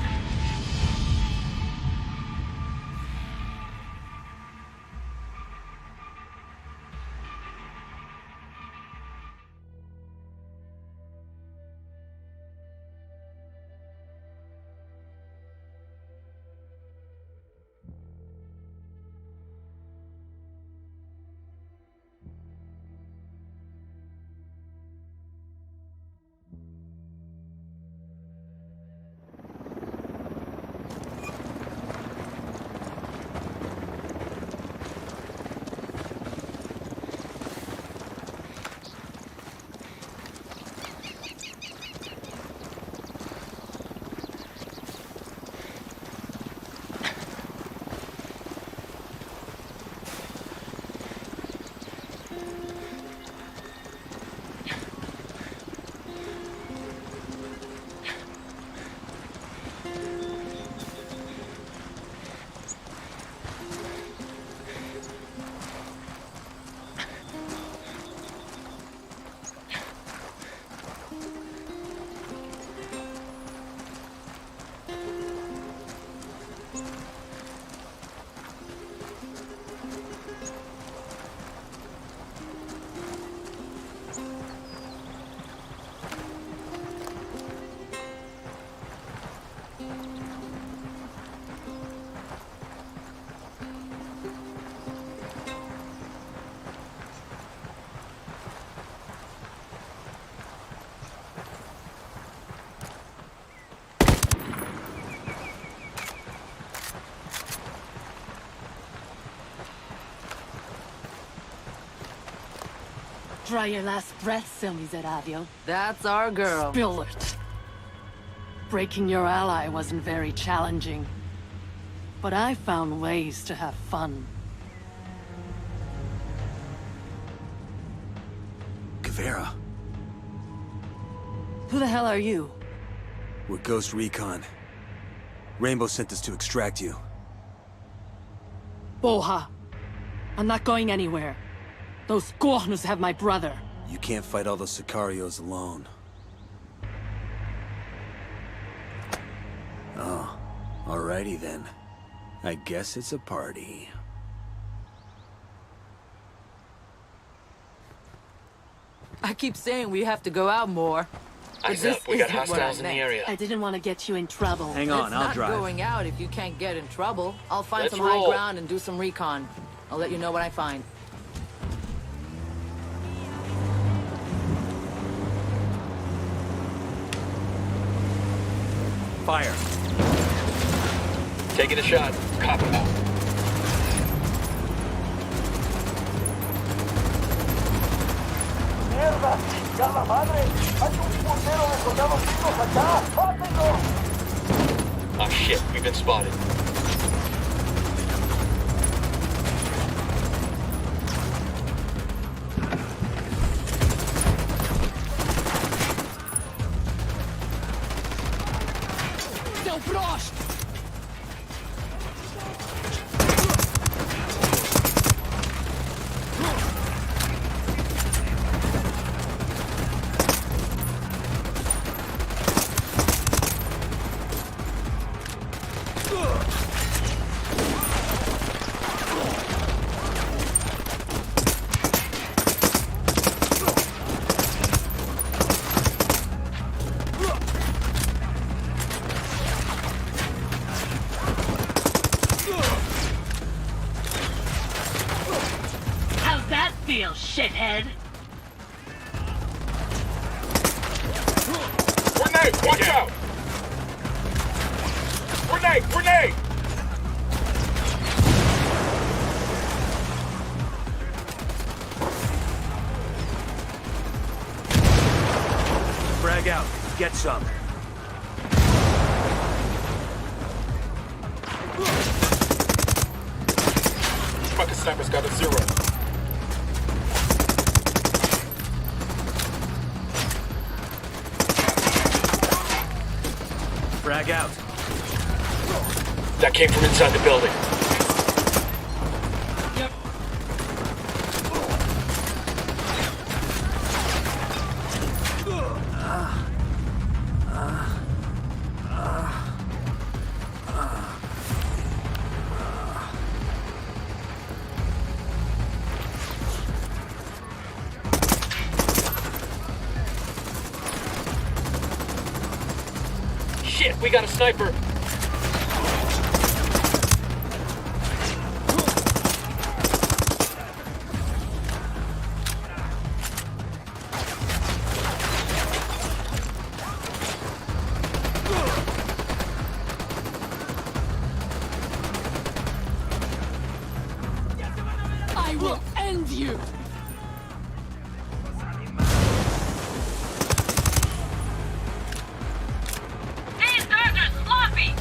Try your last breath, Sir Miserabio. That's our girl. Spill it. Breaking your ally wasn't very challenging. But I found ways to have fun. Kavera, Who the hell are you? we're Ghost Recon. Rainbow sent us to extract you. Boha. I'm not going anywhere. Those Gornus have my brother. You can't fight all those Sicarios alone. Oh, alrighty then. I guess it's a party. I keep saying we have to go out more. Eyes up, we got hostiles in the area. I didn't want to get you in trouble. Hang on, It's I'll not drive. going out if you can't get in trouble. I'll find Let's some high roll. ground and do some recon. I'll let you know what I find. Fire. Taking a shot. Copy. ¡Mierda! ¡Ya la madre! ¡Hay un puntero de soldados vivos acá! ¡Mátenlo! Oh shit, we've been spotted. Still frost! How's that feel, shithead? Grenade! Watch out! Grenade! Grenade! Frag out. Get some. Fucking sniper's got a 0. Frag out. That came from inside the building. Yep. Shit, we got a sniper. I will end you! These guys are sloppy!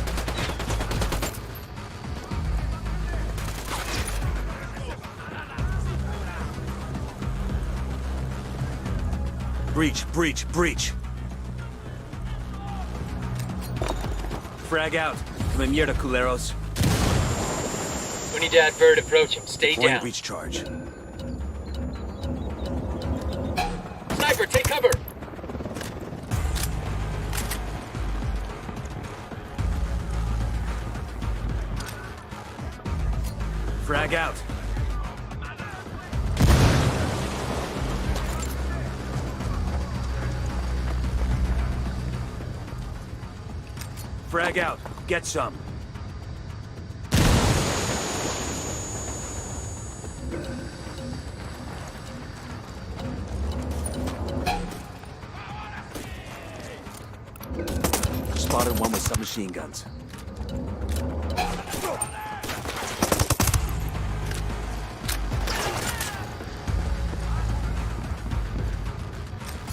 Breach, breach, breach. Frag out. Come mierda, culeros. Unidad bird approaching. Stay Deploying down. breach charge. Sniper, take cover! Frag out. Frag out. Get some. Spotted one with submachine guns.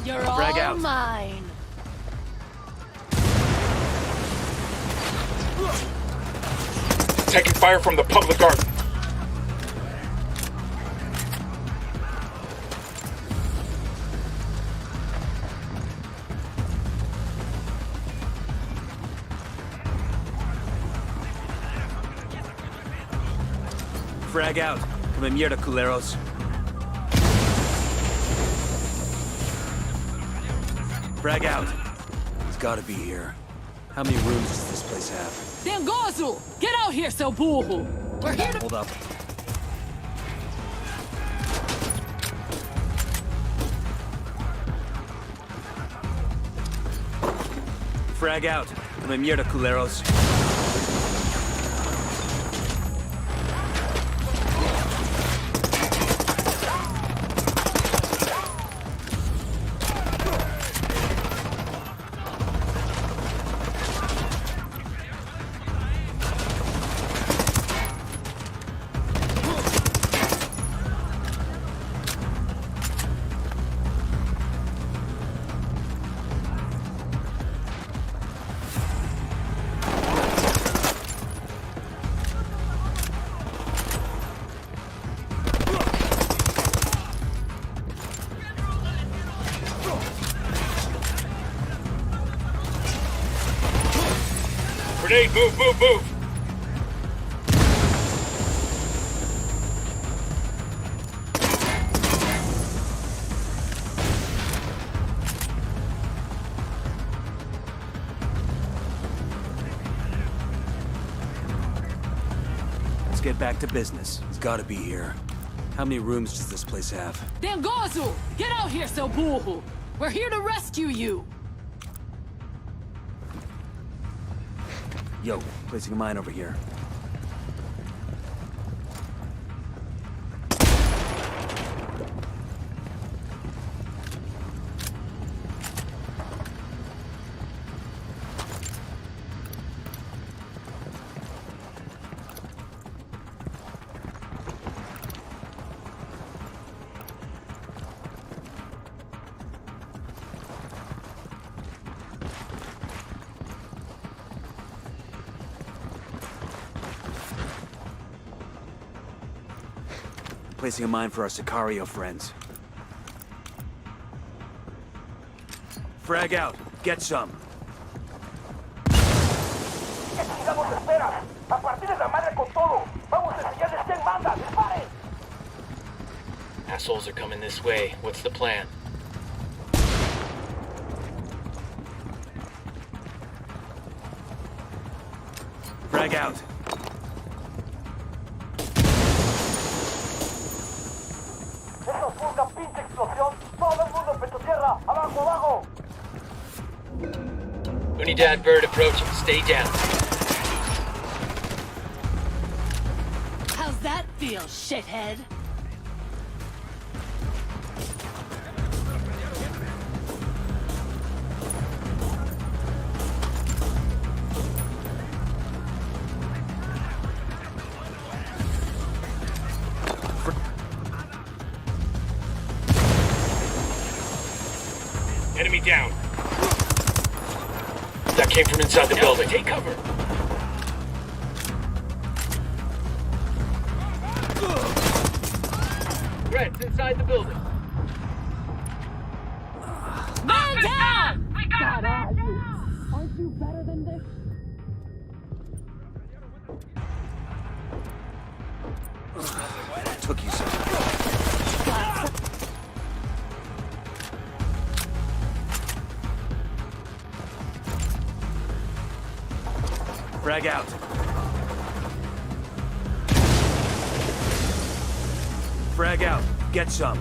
You're Frag all out. mine. Taking fire from the public garden. Frag out. Come in mierda, culeros. Frag out. He's gotta be here. How many rooms does this place have? Dangozu! Get out here, seu burro! We're here to— Hold up. Frag out. Come in mierda, culeros. Grenade, move, move, move! Let's get back to business. He's gotta be here. How many rooms does this place have? Dangozu! Get out here, seu burro! We're here to rescue you! Yo, placing a mine over here. Placing a mine for our Sicario friends. Frag out. Get some. Assholes are coming this way. What's the plan? Frag out. Unidad bird approaching. Stay down. How's that feel, shithead? Enemy down. That came from inside the building. Take cover. Red's inside the building. Man down! God, aren't you better than this? Took you some. Frag out. Frag out. Get some.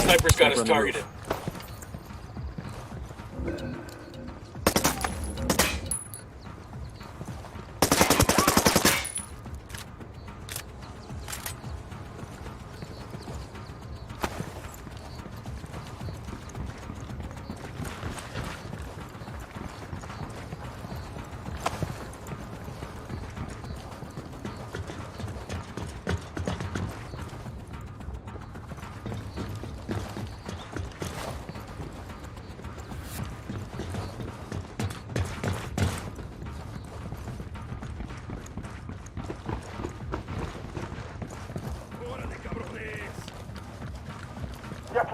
Sniper's got us targeted.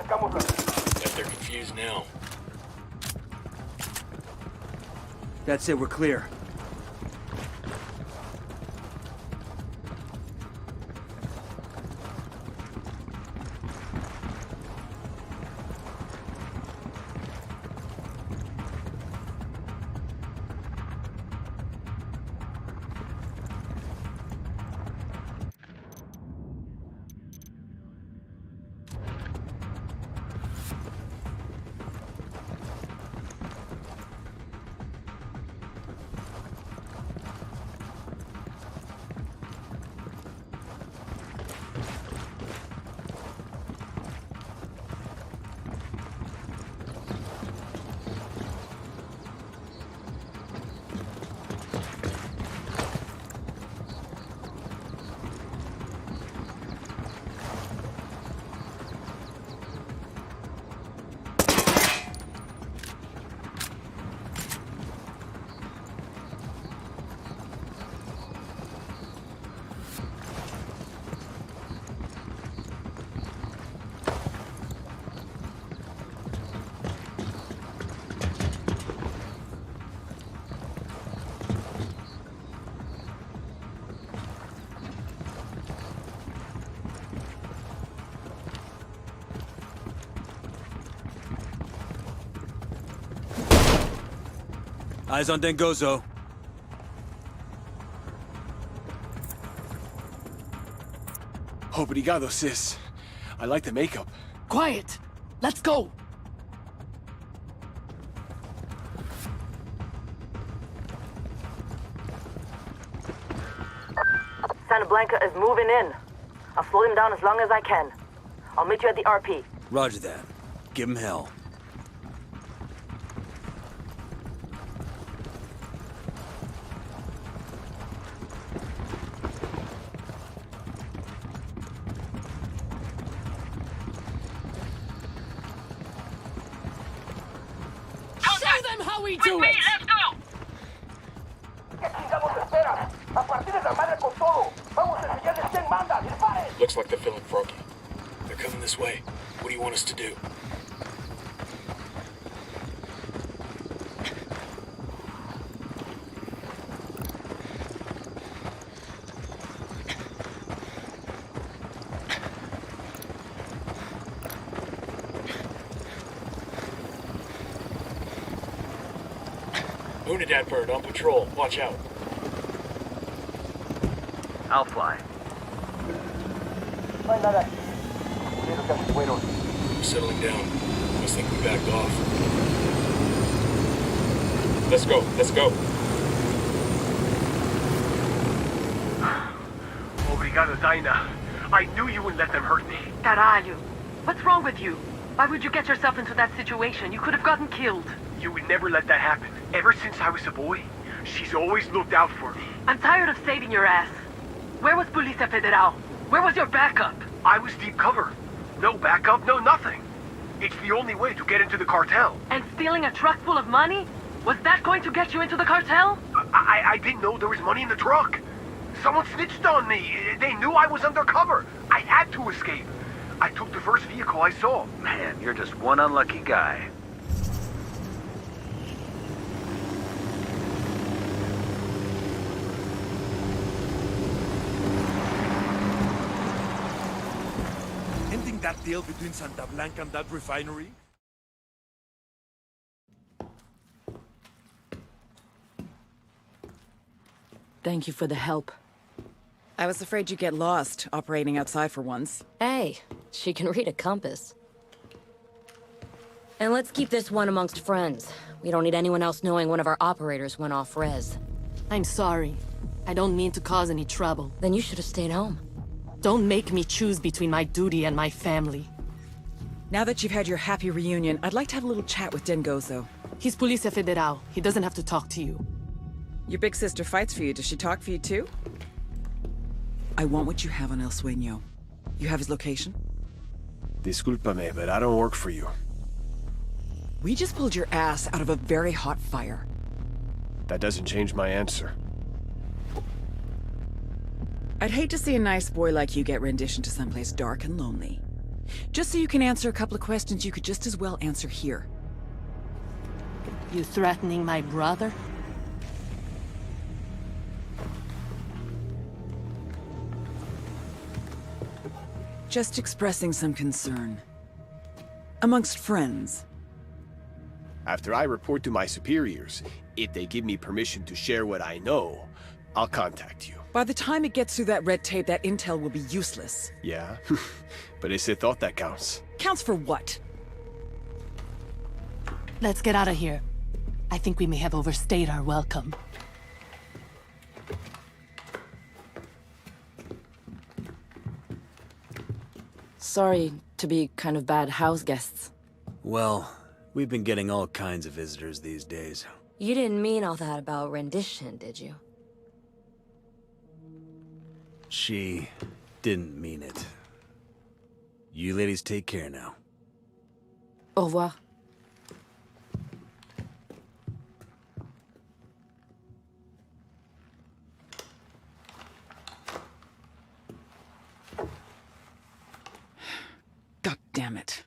Bet they're confused now. That's it, we're clear. Eyes on Dengozo. Obrigado, sis. I like the makeup. Quiet! Let's go! Santa Blanca is moving in. I'll slow him down as long as I can. I'll meet you at the RP. Roger that. Give him hell. Show them how we do it! Let's go! Looks like they're feeling froggy. They're coming this way. What do you want us to do? Unidad bird on patrol. Watch out. I'll fly. I'm settling down. Must think we backed off. Let's go. Let's go. Obrigado, Dinah. I knew you wouldn't let them hurt me. Caralho. What's wrong with you? Why would you get yourself into that situation? You could have gotten killed. You would never let that happen. Ever since I was a boy, she's always looked out for me. I'm tired of saving your ass. Where was Policía Federal? Where was your backup? I was deep cover. No backup, no nothing. It's the only way to get into the cartel. And stealing a truck full of money? Was that going to get you into the cartel? I didn't know there was money in the truck. Someone snitched on me. They knew I was undercover. I had to escape. I took the first vehicle I saw. Man, you're just one unlucky guy. Ending that deal between Santa Blanca and that refinery? Thank you for the help. I was afraid you'd get lost, operating outside for once. Hey, she can read a compass. And let's keep this one amongst friends. We don't need anyone else knowing one of our operators went off res. I'm sorry. I don't mean to cause any trouble. Then you should have stayed home. Don't make me choose between my duty and my family. Now that you've had your happy reunion, I'd like to have a little chat with Dengozo. He's Policía Federal. He doesn't have to talk to you. Your big sister fights for you. Does she talk for you too? I want what you have on El Sueño. You have his location? Discúlpame, but I don't work for you. We just pulled your ass out of a very hot fire. That doesn't change my answer. I'd hate to see a nice boy like you get renditioned to someplace dark and lonely. Just so you can answer a couple of questions you could just as well answer here. You threatening my brother? Just expressing some concern. Amongst friends. After I report to my superiors, if they give me permission to share what I know, I'll contact you. By the time it gets through that red tape, that intel will be useless. Yeah? But it's the thought that counts. Counts for what? Let's get out of here. I think we may have overstayed our welcome. Sorry to be kind of bad house guests. Well, we've been getting all kinds of visitors these days. You didn't mean all that about rendition, did you? She didn't mean it. You ladies take care now. Au revoir. God damn it.